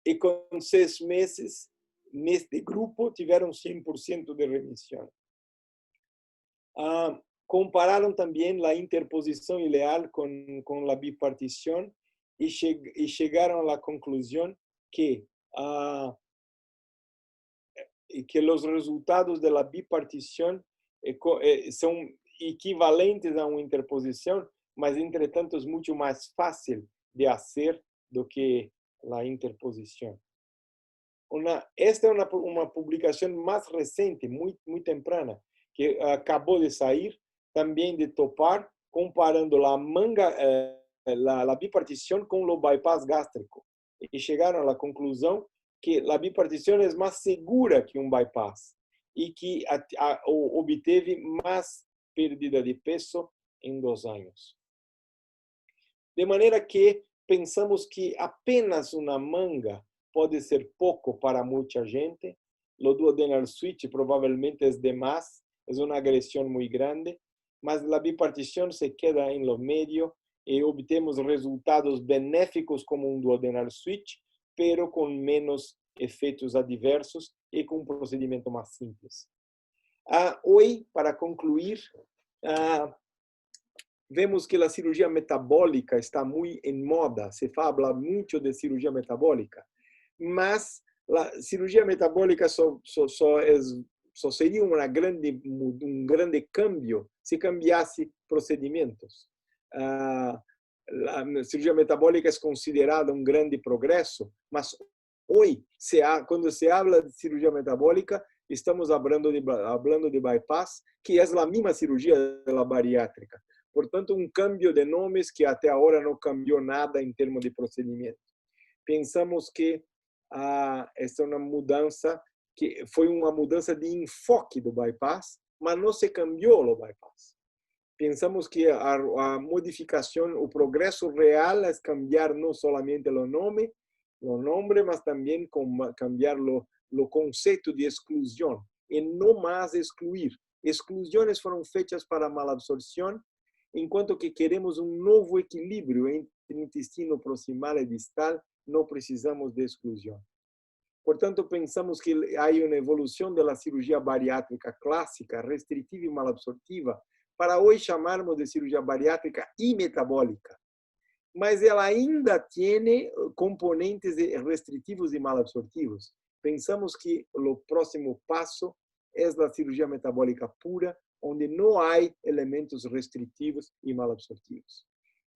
E com 6 meses, neste grupo, tiveram 100% de remissão. Compararam também a interposição ileal com a bipartição e chegaram à conclusão que os resultados da bipartição são equivalentes a uma interposição, mas, entretanto, é muito mais fácil de fazer do que a interposição. Esta é uma publicação mais recente, muito temprana, que acabou de sair, também de Topar, comparando a bipartição com o bypass gástrico. E chegaram à conclusão que a bipartição é mais segura que um bypass e que obteve mais perda de peso em 2 anos. De maneira que pensamos que apenas uma manga pode ser pouco para muita gente. O duodenal switch provavelmente é demais, é uma agressão muito grande, mas a bipartição se queda em lo medio e obtemos resultados benéficos como um duodenal switch, pero com menos efeitos adversos e com um procedimento mais simples. Hoje, para concluir, vemos que a cirurgia metabólica está muito em moda, se fala muito de cirurgia metabólica, mas a cirurgia metabólica só seria um grande cambio se cambiasse procedimentos. A cirurgia metabólica é considerada um grande progresso, mas hoje, quando se habla de cirurgia metabólica, estamos falando de bypass, que é a mesma cirurgia da bariátrica. Portanto, um cambio de nomes que até agora não cambiou nada em termos de procedimento. Pensamos que esta é uma mudança, que foi uma mudança de enfoque do bypass, mas não se cambiou o bypass. Pensamos que a modificação, o progresso real é cambiar não somente o nome, mas também cambiar o conceito de exclusão e não mais excluir. Exclusões foram feitas para malabsorção, enquanto que queremos um novo equilíbrio entre intestino proximal e distal, não precisamos de exclusão. Portanto, pensamos que há uma evolução da cirurgia bariátrica clássica, restritiva e malabsortiva, para hoje chamarmos de cirurgia bariátrica e metabólica. Mas ela ainda tem componentes restritivos e malabsortivos. Pensamos que o próximo passo é a cirurgia metabólica pura, onde não há elementos restritivos e malabsortivos.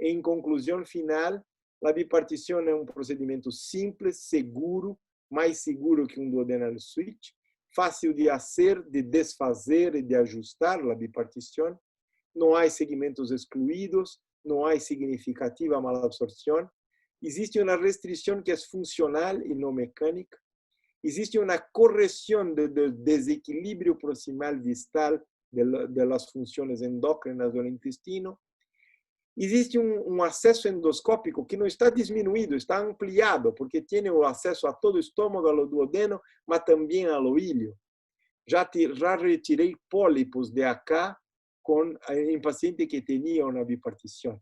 Em conclusão final, a bipartição é um procedimento simples, seguro, mais seguro que um duodenal switch, fácil de fazer, de desfazer e de ajustar a bipartição. Não há segmentos excluídos, não há significativa malabsorção. Existe uma restrição que é funcional e não mecânica. Existe uma correção do desequilíbrio proximal distal das funções endócrinas do intestino. Existe um acesso endoscópico que não está diminuído, está ampliado, porque tem o acesso a todo o estômago, ao duodeno, mas também ao ilho. Já retirei pólipos de acá em paciente que tinham uma bipartição.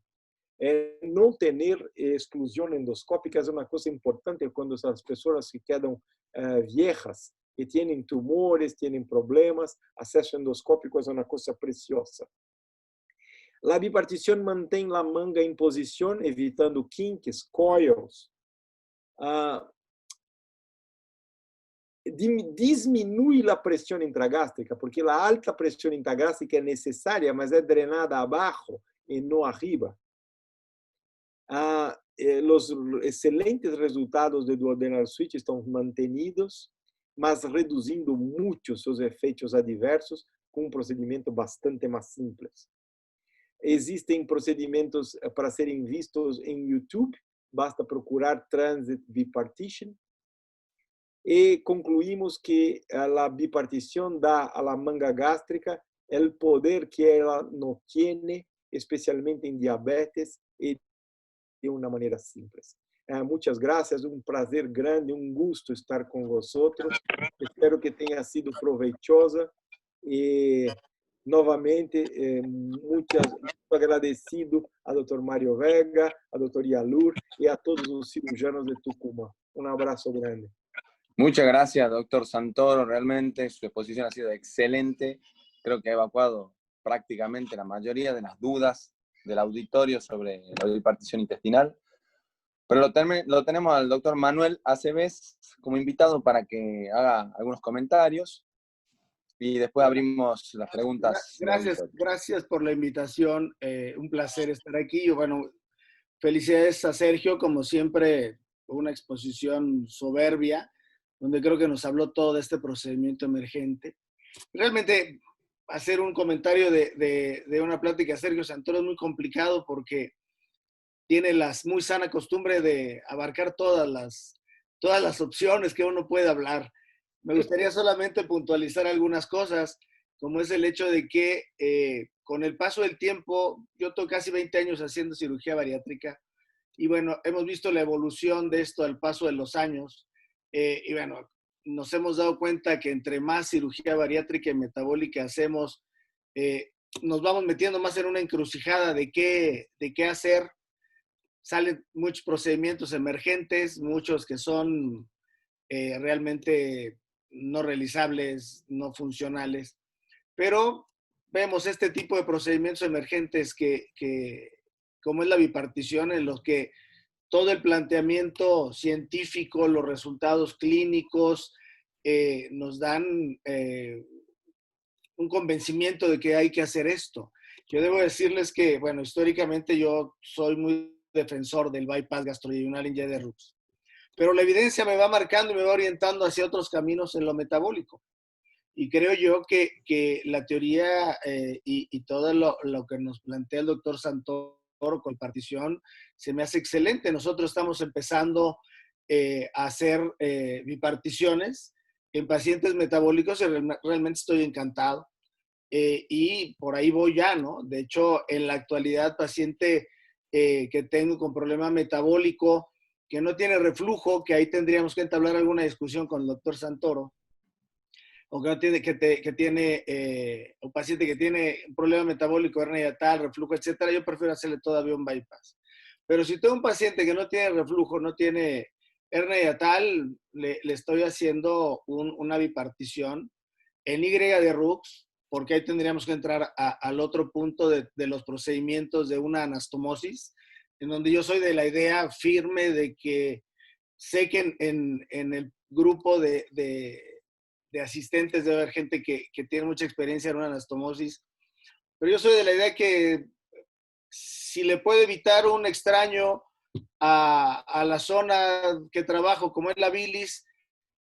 Não ter exclusão endoscópica é uma coisa importante quando as pessoas se quedam viejas, que têm tumores, têm problemas. Acesso endoscópico é uma coisa preciosa. A bipartição mantém a manga em posição, evitando kinks, coils. Diminui a pressão intragástrica, porque a alta pressão intragástrica é necessária, mas é drenada abaixo e não arriba. Os excelentes resultados do duodenal switch estão mantenidos, mas reduzindo muito seus efeitos adversos com um procedimento bastante mais simples. Existem procedimentos para serem vistos em YouTube, basta procurar Transit Bipartition. Y concluimos que la bipartición da a la manga gástrica el poder que ella no tiene, especialmente en diabetes, y de una manera simple. Muchas gracias, un placer grande, un gusto estar con vosotros. Espero que tenha sido provechosa y novamente muito agradecido a Dr. Mário Vega, a Dr. Yalur y a todos los cirujanos de Tucumán. Un abrazo grande. Muchas gracias, doctor Santoro. Realmente su exposición ha sido excelente. Creo que ha evacuado prácticamente la mayoría de las dudas del auditorio sobre la bipartición intestinal. Pero lo tenemos al doctor Manuel Aceves como invitado para que haga algunos comentarios y después abrimos las preguntas. Gracias por la invitación. Un placer estar aquí. Y bueno, felicidades a Sergio, como siempre, una exposición soberbia, donde creo que nos habló todo de este procedimiento emergente. Realmente, hacer un comentario de una plática a Sergio Santoro es muy complicado porque tiene la muy sana costumbre de abarcar todas las opciones que uno puede hablar. Me gustaría solamente puntualizar algunas cosas, como es el hecho de que con el paso del tiempo, yo tengo casi 20 años haciendo cirugía bariátrica, y bueno, hemos visto la evolución de esto al paso de los años, y bueno, nos hemos dado cuenta que entre más cirugía bariátrica y metabólica hacemos, nos vamos metiendo más en una encrucijada de qué hacer. Salen muchos procedimientos emergentes, muchos que son realmente no realizables, no funcionales, pero vemos este tipo de procedimientos emergentes que como es la bipartición, en los que todo el planteamiento científico, los resultados clínicos nos dan un convencimiento de que hay que hacer esto. Yo debo decirles que, bueno, históricamente yo soy muy defensor del bypass gastroduodenal en Yederux, pero la evidencia me va marcando y me va orientando hacia otros caminos en lo metabólico. Y creo yo que la teoría y todo lo que nos plantea el doctor Santoro con partición se me hace excelente. Nosotros estamos empezando a hacer biparticiones en pacientes metabólicos y realmente estoy encantado. Y por ahí voy ya, ¿no? De hecho, en la actualidad, paciente que tengo con problema metabólico, que no tiene reflujo, que ahí tendríamos que entablar alguna discusión con el doctor Santoro, o que no tiene, que tiene un paciente que tiene un problema metabólico, hernia hiatal, reflujo, etcétera, yo prefiero hacerle todavía un bypass. Pero si tengo un paciente que no tiene reflujo, no tiene hernia hiatal, le estoy haciendo una bipartición en Y de Rux, porque ahí tendríamos que entrar al otro punto de los procedimientos de una anastomosis, en donde yo soy de la idea firme de que sé que en el grupo de asistentes debe haber gente que tiene mucha experiencia en una anastomosis, pero yo soy de la idea que si le puede evitar un extraño a la zona que trabajo, como es la bilis,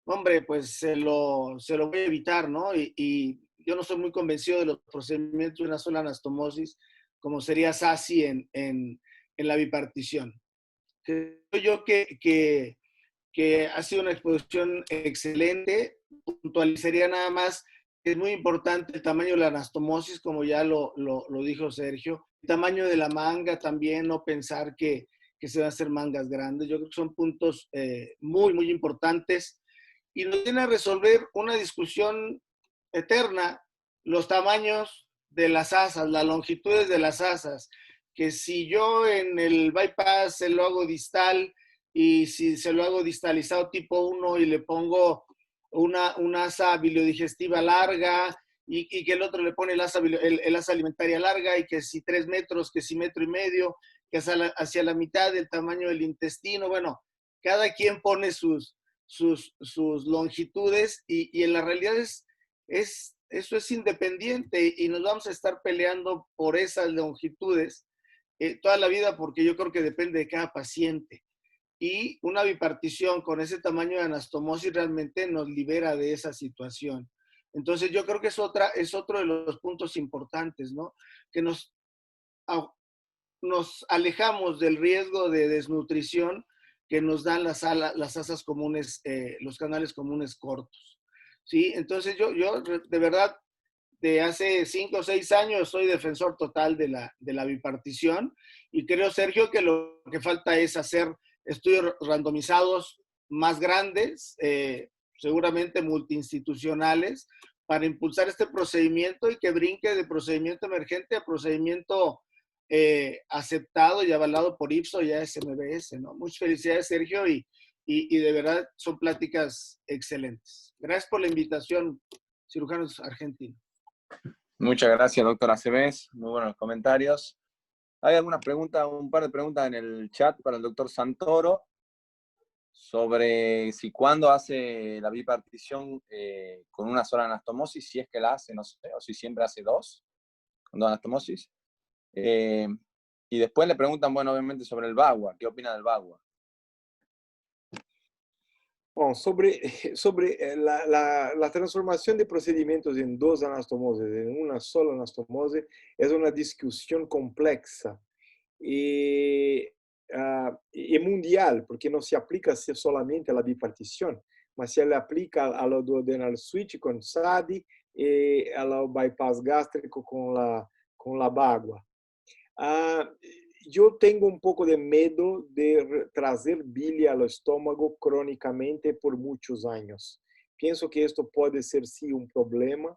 hombre, pues se lo voy a evitar, ¿no? Y yo no soy muy convencido de los procedimientos de una sola anastomosis, como sería SASI en la bipartición. Creo yo que ha sido una exposición excelente. Puntualizaría nada más que es muy importante el tamaño de la anastomosis, como ya lo dijo Sergio. El tamaño de la manga también, no pensar que se van a hacer mangas grandes. Yo creo que son puntos muy, muy importantes. Y nos viene a resolver una discusión eterna, los tamaños de las asas, las longitudes de las asas, que si yo en el bypass se lo hago distal y si se lo hago distalizado tipo 1 y le pongo una asa biliodigestiva larga y que el otro le pone el asa alimentaria larga y que si 3 metros, que si 1,5 metros, que hacia la mitad del tamaño del intestino, bueno, cada quien pone sus longitudes y en la realidad eso es independiente y nos vamos a estar peleando por esas longitudes toda la vida porque yo creo que depende de cada paciente. Y una bipartición con ese tamaño de anastomosis realmente nos libera de esa situación. Entonces yo creo que es otro de los puntos importantes, ¿no? Que nos nos alejamos del riesgo de desnutrición que nos dan las asas comunes, los canales comunes cortos. ¿Sí? Entonces yo de verdad, de hace 5 o 6 años soy defensor total de la bipartición y creo, Sergio, que lo que falta es hacer estudios randomizados más grandes, seguramente multiinstitucionales, para impulsar este procedimiento y que brinque de procedimiento emergente a procedimiento aceptado y avalado por IPSO y ASMBS, ¿no? Muchas felicidades, Sergio, y de verdad son pláticas excelentes. Gracias por la invitación, cirujanos argentinos. Muchas gracias, doctor Aceves. Muy buenos comentarios. Hay algunas preguntas, un par de preguntas en el chat para el doctor Santoro sobre si cuándo hace la bipartición con una sola anastomosis, si es que la hace, no sé, o si siempre hace dos, con dos anastomosis. Y después le preguntan, bueno, obviamente sobre el VAGUA. ¿Qué opina del VAGUA? Bom, sobre la transformación de procedimientos en dos anastomoses, en una sola anastomose, es una discusión compleja y mundial, porque no se aplica solamente a la bipartición, mas se le aplica a lo duodenal switch con SADI y a lo bypass gástrico con la VAGUA. Yo tengo un poco de miedo de traer bilia al estómago crónicamente por muchos años. Pienso que esto puede ser sí un problema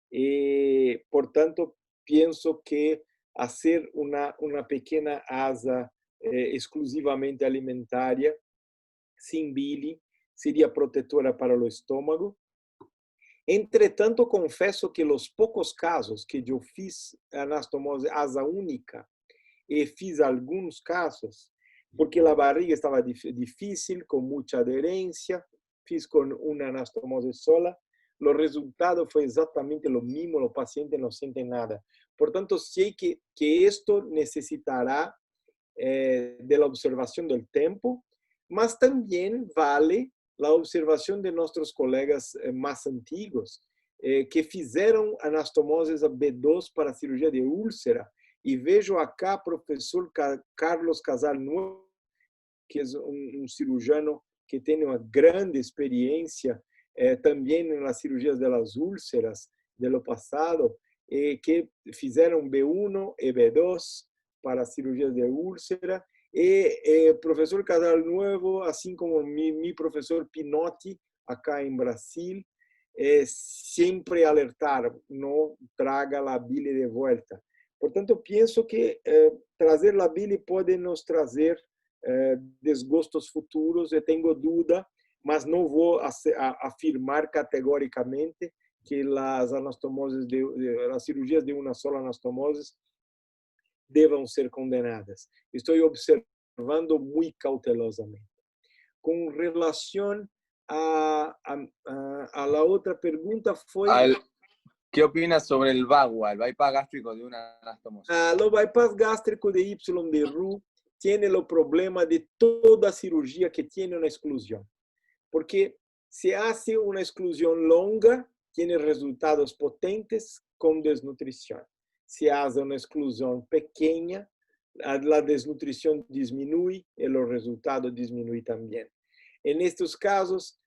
y por tanto pienso que hacer una pequeña asa exclusivamente alimentaria sin bili sería protectora para el estómago. Entretanto, confesso que los pocos casos que yo fiz anastomose asa única e fiz algunos casos, porque la barriga estaba difícil, con mucha adherencia, fiz con una anastomose sola, los resultados fue exactamente lo mismo, los pacientes no sienten nada. Por tanto, sé que esto necesitará de la observación del tiempo, mas también vale la observación de nuestros colegas más antiguos, que fizeram anastomoses B2 para cirurgia de úlcera. E vejo acá professor Carlos Casal Nuevo, que é um cirurgião que tem uma grande experiência também nas cirurgias das úlceras do passado, que fizeram B1 e B2 para cirurgias de úlcera. E professor Casal Nuevo, assim como meu professor Pinotti, acá em Brasil, sempre alertaram, não traga a bile de volta. Portanto, penso que trazer a bile pode nos trazer desgostos futuros. Eu tenho dúvida, mas não vou afirmar categoricamente que as anastomoses, as cirurgias de uma sola anastomose devam ser condenadas. Estou observando muito cautelosamente. Com relação a la outra pergunta foi... ¿Qué opinas sobre el VAGUA, el bypass gástrico de una anastomosis? O bypass gástrico de Y de Roux tiene el problema de toda cirugía que tiene una exclusión, porque se hace una exclusión longa, tiene resultados potentes con desnutrición. Se hace una exclusión pequeña, la desnutrición disminuye y los resultados disminuyen también. En estos casos,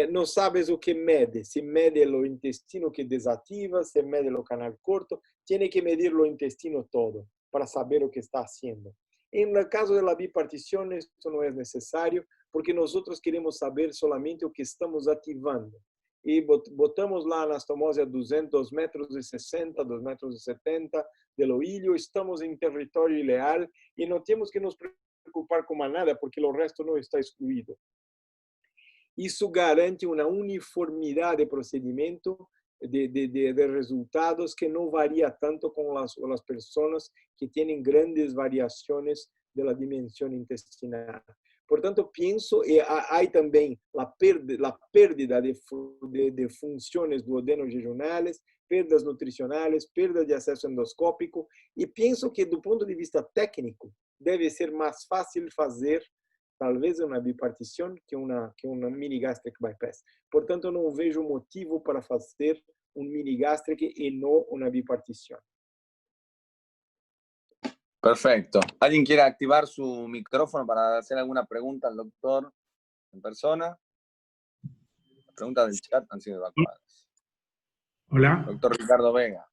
não sabes o que mede, se mede o intestino que desativa, se mede o canal corto, tiene que medir o intestino todo para saber o que está haciendo. En el caso de la bipartición, esto no es necesario, porque nosotros queremos saber solamente o que estamos ativando. E botamos lá a anastomose a 200 metros e 60, 2 metros e 70 do ilho, estamos em território ileal e não temos que nos preocupar com nada, porque o resto não está excluído. Isso garante uma uniformidade de procedimento, de resultados que não varia tanto com as pessoas que têm grandes variações da dimensão intestinal. Portanto, penso, e há também a pérdida de funções duodenojejunais, perdas nutricionais, perda de acesso endoscópico, e penso que, do ponto de vista técnico, deve ser mais fácil fazer talvez uma bipartição que uma mini gastric bypass. Portanto, não vejo motivo para fazer um mini gastric e não uma bipartição. Perfecto. ¿Alguien quiere activar su micrófono para hacer alguna pregunta al doctor en persona? Las preguntas del chat han sido evacuadas. Hola. Doctor Ricardo Vega.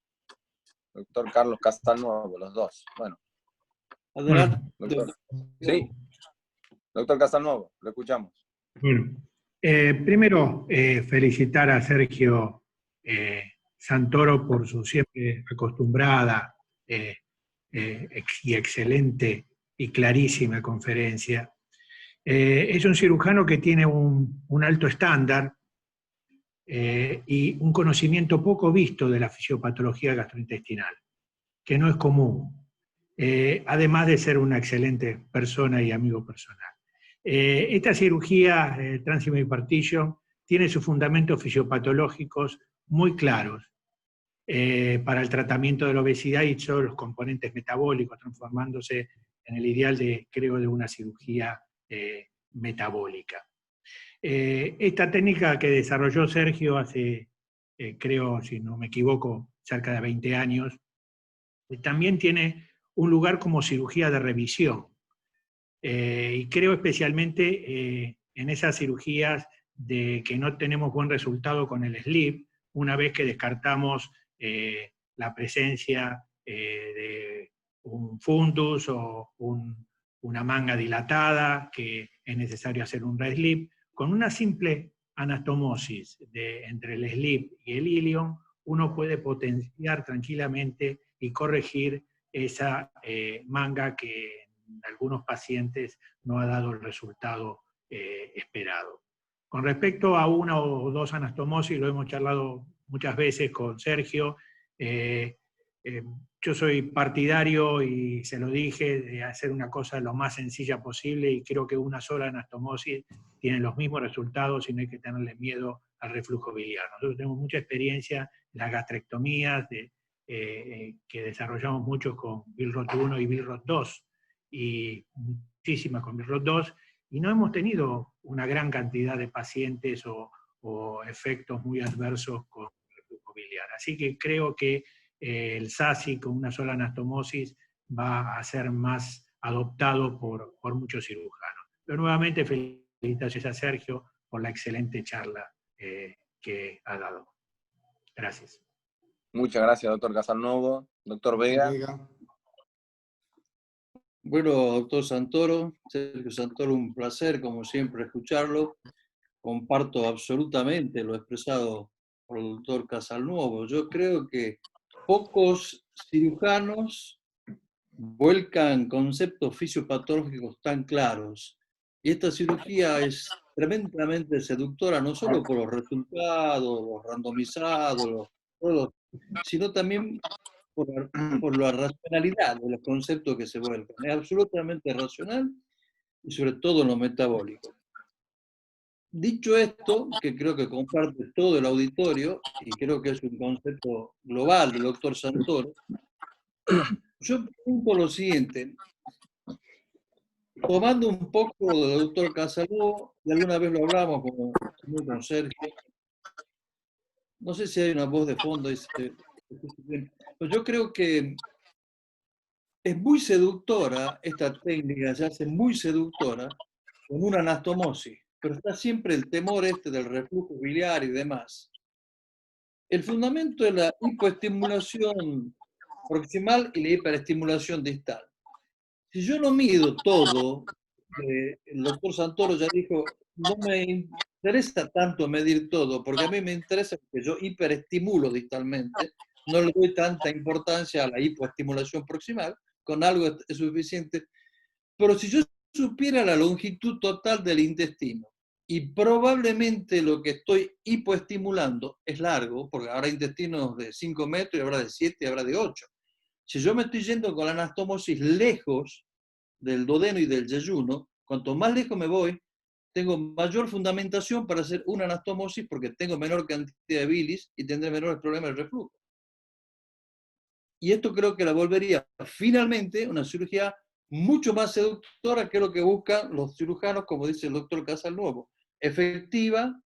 Doctor Carlos Castelnuovo, los dos. Bueno. Adelante. Doctor. Sí. Doctor Castelnuovo, lo escuchamos. Bueno, primero felicitar a Sergio Santoro por su siempre acostumbrada y excelente y clarísima conferencia. Es un cirujano que tiene un alto estándar y un conocimiento poco visto de la fisiopatología gastrointestinal, que no es común, además de ser una excelente persona y amigo personal. Esta cirugía transimipartition tiene sus fundamentos fisiopatológicos muy claros para el tratamiento de la obesidad y todos los componentes metabólicos, transformándose en el ideal de una cirugía metabólica. Esta técnica que desarrolló Sergio hace, creo, si no me equivoco, cerca de 20 años, también tiene un lugar como cirugía de revisión. Y creo especialmente en esas cirugías de que no tenemos buen resultado con el SLIP, una vez que descartamos la presencia de un fundus o una manga dilatada, que es necesario hacer un RESLIP. Con una simple anastomosis entre el SLIP y el ilion, uno puede potenciar tranquilamente y corregir esa manga que en algunos pacientes no ha dado el resultado esperado. Con respecto a una o dos anastomosis, lo hemos charlado muchas veces con Sergio, yo soy partidario, y se lo dije, de hacer una cosa lo más sencilla posible, y creo que una sola anastomosis tiene los mismos resultados y no hay que tenerle miedo al reflujo biliar. Nosotros tenemos mucha experiencia en las gastrectomías que desarrollamos mucho con Billroth 1 y Billroth 2, y muchísimas con Billroth 2, y no hemos tenido una gran cantidad de pacientes o efectos muy adversos con reflujo biliar. Así que creo que el SASI con una sola anastomosis va a ser más adoptado por muchos cirujanos. Pero nuevamente felicitaciones a Sergio por la excelente charla que ha dado. Gracias. Muchas gracias, doctor Castelnuovo. Doctor Vega. Bueno, doctor Santoro, Sergio Santoro, un placer, como siempre, escucharlo. Comparto absolutamente lo expresado por el doctor Castelnuovo. Yo creo que pocos cirujanos vuelcan conceptos fisiopatológicos tan claros. Y esta cirugía es tremendamente seductora, no solo por los resultados, los randomizados, sino también por la racionalidad de los conceptos que se vuelcan. Es absolutamente racional y sobre todo en lo metabólico. Dicho esto, que creo que comparte todo el auditorio, y creo que es un concepto global del doctor Santoro, yo pregunto lo siguiente, tomando un poco del doctor Castelnuovo, y alguna vez lo hablamos con Sergio, no sé si hay una voz de fondo, pero yo creo que es muy seductora esta técnica, se hace muy seductora con una anastomosis, pero está siempre el temor del reflujo biliar y demás. El fundamento es la hipoestimulación proximal y la hiperestimulación distal. Si yo no mido todo, el doctor Santoro ya dijo, no me interesa tanto medir todo, porque a mí me interesa que yo hiperestimulo distalmente, no le doy tanta importancia a la hipoestimulación proximal, con algo es suficiente. Pero si yo supiera la longitud total del intestino, y probablemente lo que estoy hipoestimulando es largo, porque habrá intestinos de 5 metros, y habrá de 7, y habrá de 8. Si yo me estoy yendo con la anastomosis lejos del duodeno y del yeyuno, cuanto más lejos me voy, tengo mayor fundamentación para hacer una anastomosis porque tengo menor cantidad de bilis y tendré menores problemas de reflujo. Y esto creo que la volvería finalmente una cirugía mucho más seductora que lo que buscan los cirujanos, como dice el doctor Castelnuovo. Efectiva,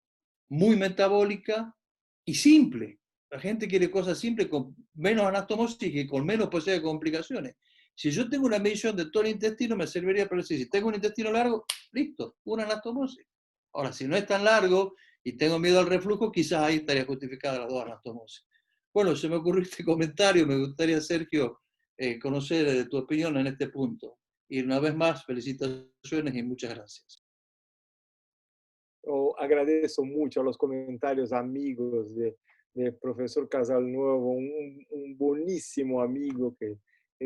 muy metabólica y simple. La gente quiere cosas simples con menos anastomosis y con menos posibilidad de complicaciones. Si yo tengo una medición de todo el intestino, me serviría para decir, si tengo un intestino largo, listo, una anastomosis. Ahora, si no es tan largo y tengo miedo al reflujo, quizás ahí estaría justificada las 2 anastomosis. Bueno, se me ocurrió este comentario, me gustaría, Sergio, conocer tu opinión en este punto. Y una vez más, felicitaciones y muchas gracias. Agradezco mucho a los comentarios amigos del profesor Casalnuovo, un buenísimo amigo que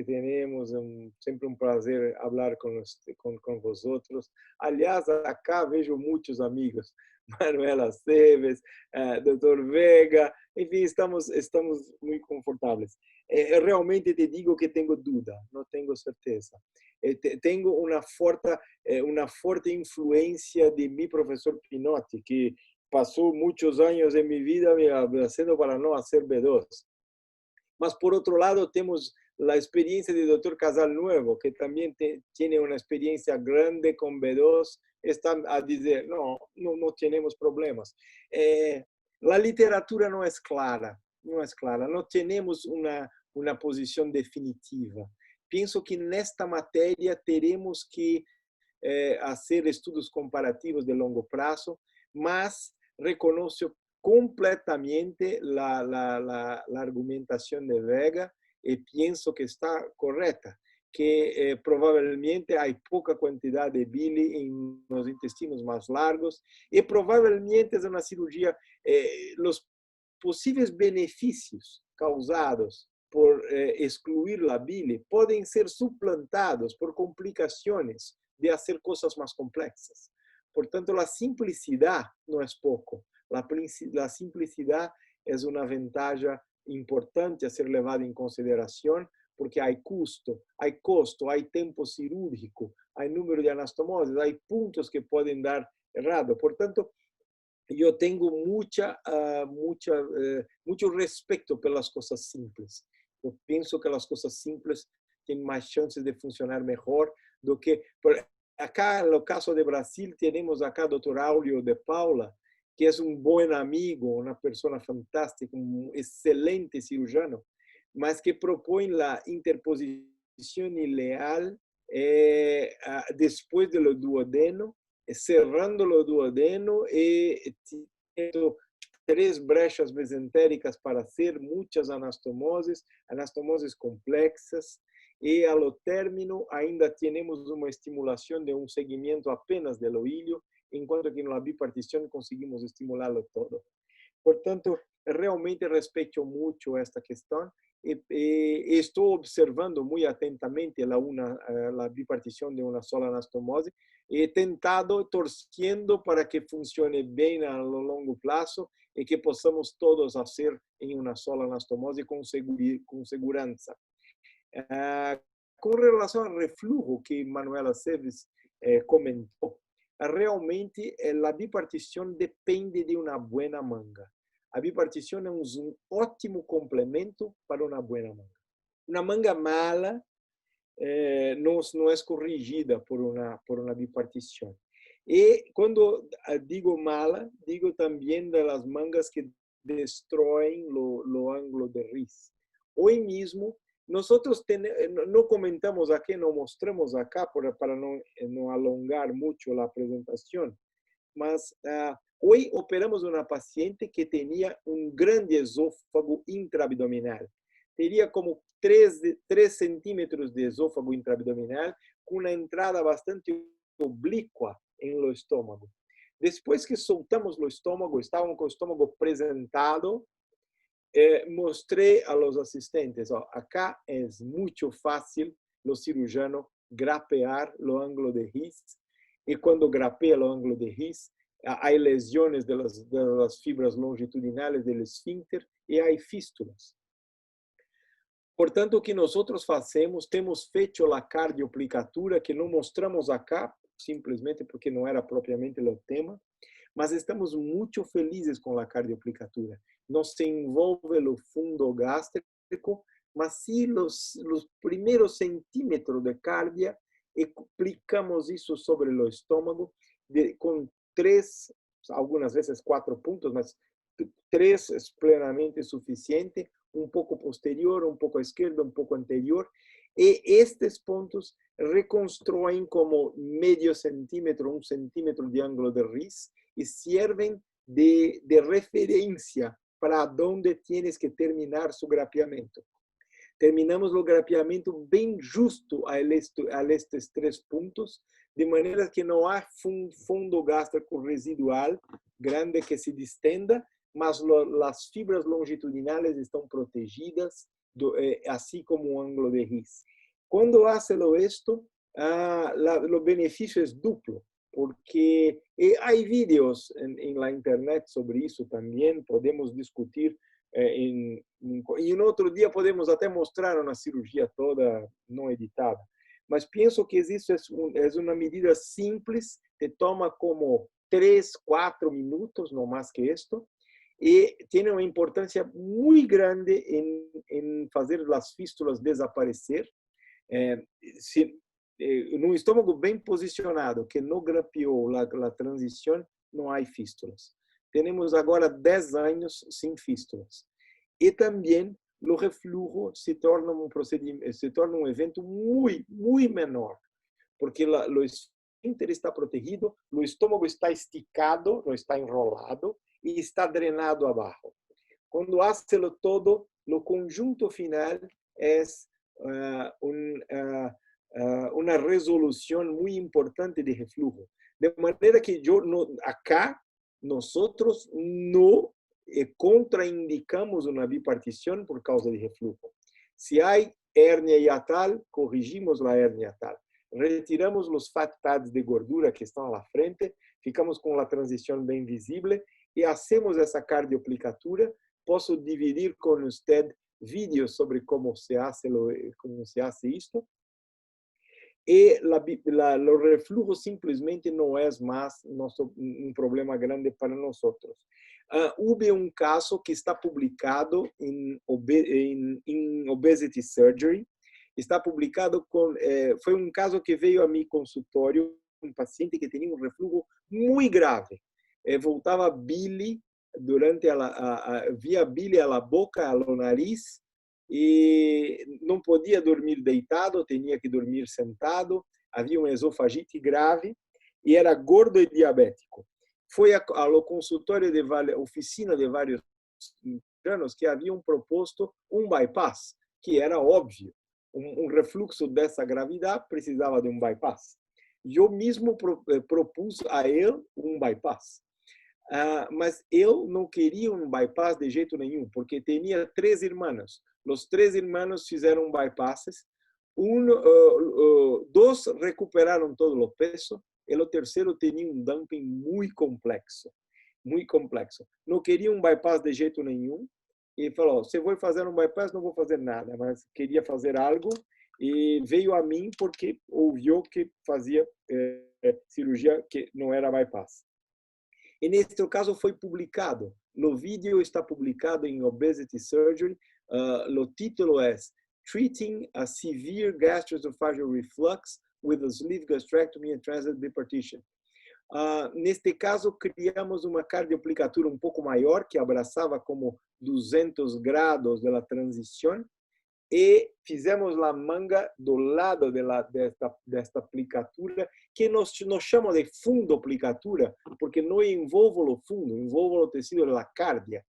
tenemos, siempre un placer hablar con vosotros. Aliás, acá veo muchos amigos, Manuela Seves, Dr. Vega, enfim, estamos muy confortables. Realmente te digo que tengo duda, no tengo certeza. Tengo una fuerte influencia de mi profesor Pinotti, que pasó muchos años de mi vida me haciendo para no hacer B2. Mas por otro lado tenemos la experiencia del doctor Casalnuovo, que también tiene una experiencia grande con B2, está a decir, no tenemos problemas. La literatura no es clara, no tenemos una posición definitiva. Pienso que en esta materia tenemos que hacer estudos comparativos de longo plazo, mas reconozco completamente la argumentación de Vega y pienso que está correcta, que probablemente hay poca cantidad de bile en los intestinos más largos y probablemente es una cirugía, los posibles beneficios causados por excluir la bile pueden ser suplantados por complicaciones de hacer cosas más complexas. Por tanto, la simplicidad no es poco. La simplicidad es una ventaja importante a ser levada en consideración porque hay costo, hay tiempo cirúrgico, hay número de anastomoses, hay puntos que pueden dar errado. Por tanto, yo tengo mucho respeto por las cosas simples. Yo pienso que las cosas simples tienen más chances de funcionar mejor do que... Acá, en el caso de Brasil, tenemos acá al Dr. Aurelio de Paula, que es un buen amigo, una persona fantástica, un excelente cirujano, mas que propone la interposición ileal después de lo duodeno, cerrando lo duodeno y teniendo 3 brechas mesentéricas para hacer muchas anastomoses complexas, y a lo término ainda tenemos una estimulación de un seguimiento apenas del oído, en cuanto que en la bipartición conseguimos estimularlo todo. Por tanto, realmente respeto mucho esta cuestión y estoy observando muy atentamente la bipartición de una sola anastomose y he tentado, torciendo para que funcione bien a lo largo plazo y que podamos todos hacer en una sola anastomose con seguridad. Con relación al reflujo que Manuela Seves comentó, realmente la bipartición depende de una buena manga. La bipartición es un ótimo complemento para una buena manga. Una manga mala no es corrigida por una bipartición. Y cuando digo mala, digo también de las mangas que destruyen lo ángulo de Riss. Hoy mismo, nosotros no comentamos aquí, no mostramos acá para no alongar mucho la presentación, mas hoy operamos una paciente que tenía un grande esófago intraabdominal. Tenía como 3 centímetros de esófago intraabdominal con una entrada bastante oblicua en el estómago. Después que soltamos el estómago, estaban con el estómago presentado, mostré a los asistentes, acá es mucho fácil los cirujanos grapear los ángulos de Riss, y cuando grapea los ángulos de Riss, hay lesiones de las fibras longitudinales del esfínter y hay fístulas. Por tanto, o que nosotros hacemos, temos feito la cardioplicatura, que não mostramos acá, simplesmente porque não era propriamente o tema, mas estamos muito felizes com a cardioplicatura. Não se envolve o fundo gástrico, mas sim os primeiros centímetros de cardia, e aplicamos isso sobre o estômago com 3, algumas vezes 4 pontos, mas 3 é plenamente suficiente, um pouco posterior, um pouco à esquerda, um pouco anterior, Y estos puntos reconstruyen como medio centímetro, 1 centímetro de ángulo de RIS y sirven de referencia para dónde tienes que terminar su grapeamiento. Terminamos o grapeamento bem justo a estes 3 pontos, de maneira que não há fundo gástrico residual grande que se distenda, mas as fibras longitudinais estão protegidas, assim como o ângulo de RIS. Quando hace esto, o benefício é duplo, porque há vídeos em la internet sobre isso também, podemos discutir. E um outro dia podemos até mostrar uma cirurgia toda não editada. Mas penso que isso é uma medida simples, que toma como 3, 4 minutos, não mais que isto, e tem uma importância muito grande em fazer as fístulas desaparecer. No estômago bem posicionado, que não grapeou a transição, não há fístulas. Temos agora 10 anos sem fístulas. E também o refluxo se torna um evento muito menor, porque o esfíncter está protegido, o estômago está esticado, não está enrolado, e está drenado abaixo. Quando hace-lo todo, o conjunto final é uma resolução muito importante de refluxo. De maneira que acá, nós não contraindicamos uma bipartição por causa de refluxo. Se há hérnia hiatal, corrigimos a hérnia hiatal. Retiramos os fat pads de gordura que estão à frente, ficamos com a transição bem visível e hacemos essa cardioplicatura. Posso dividir com você vídeos sobre como se hace isto. E o refluxo simplesmente não é mais um problema grande para nós. Houve um caso que está publicado em Obesity Surgery. Está publicado foi um caso que veio a meu consultório, um paciente que tinha um refluxo muito grave. Voltava bile via bile à boca, ao nariz, e não podia dormir deitado, tinha que dormir sentado, havia uma esofagite grave e era gordo e diabético. Foi ao consultório oficina de vários anos que haviam proposto um bypass, que era óbvio. Um refluxo dessa gravidade precisava de um bypass. Eu mesmo propus a ele um bypass. Mas eu não queria um bypass de jeito nenhum, porque tinha 3 irmãos. Os 3 irmãos fizeram bypasses. 2 recuperaram todo o peso. E o terceiro tinha um dumping muito complexo. Muito complexo. Não queria um bypass de jeito nenhum. E falou, se vou fazer um bypass, não vou fazer nada. Mas queria fazer algo. E veio a mim porque ouviu que fazia cirurgia que não era bypass. E neste caso foi publicado. O vídeo está publicado em Obesity Surgery. O título é Treating a Severe Gastroesophageal Reflux with a Sleeve Gastrectomy and Transit Bipartition. Neste caso, criamos uma cardioplicatura um pouco maior, que abraçava como 200 graus da transição, e fizemos a manga do lado desta aplicatura, que nós chamamos de fundoplicatura, porque não envolve o fundo, envolve o tecido da cárdia.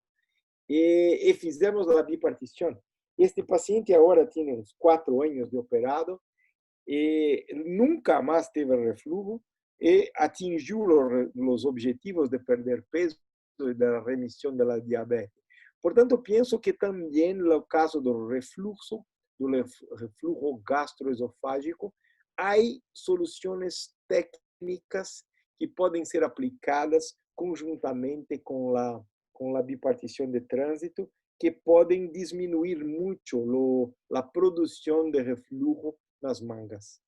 E fizemos a bipartição. Este paciente agora tem uns 4 anos de operado, e nunca mais teve refluxo, e atingiu os objetivos de perder peso e da remissão da diabetes. Portanto, penso que também no caso do refluxo gastroesofágico, há soluções técnicas que podem ser aplicadas conjuntamente com a bipartição de trânsito, que podem diminuir muito a produção de refluxo nas mangas.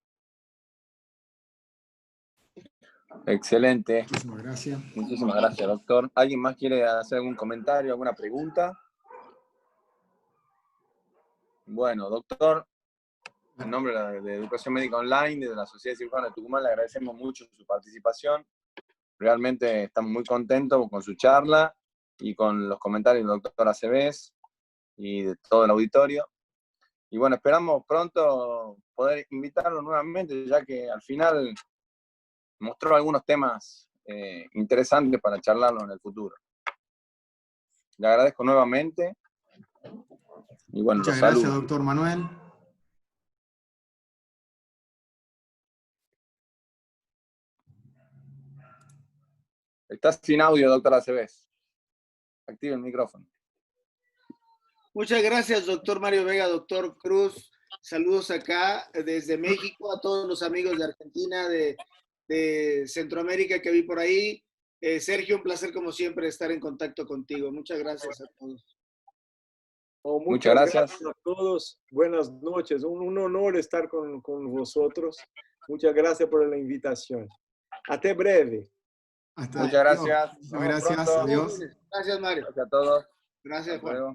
Excelente. Muchísimas gracias. Muchísimas gracias, doctor. ¿Alguien más quiere hacer algún comentario, alguna pregunta? Bueno, doctor, en nombre de Educación Médica Online, de la Sociedad de Cirujanos de Tucumán, le agradecemos mucho su participación. Realmente estamos muy contentos con su charla y con los comentarios del doctor Aceves y de todo el auditorio. Y bueno, esperamos pronto poder invitarlo nuevamente, ya que al final mostró algunos temas interesantes para charlarlo en el futuro. Le agradezco nuevamente. Y bueno, Muchas los gracias, saludo. doctor Manuel. Estás sin audio, doctor Aceves. Active el micrófono. Muchas gracias, doctor Mario Vega, doctor Cruz. Saludos acá desde México a todos los amigos de Argentina, de Centroamérica que vi por ahí. Sergio, un placer como siempre estar en contacto contigo. Muchas gracias a todos. Oh, Muchas gracias a todos. Buenas noches. Un honor estar con vosotros. Muchas gracias por la invitación. Hasta breve. Hasta Muchas luego. gracias. Muchas gracias. Adiós. Gracias, Mario. Gracias a todos. Gracias, Hasta Juan. luego.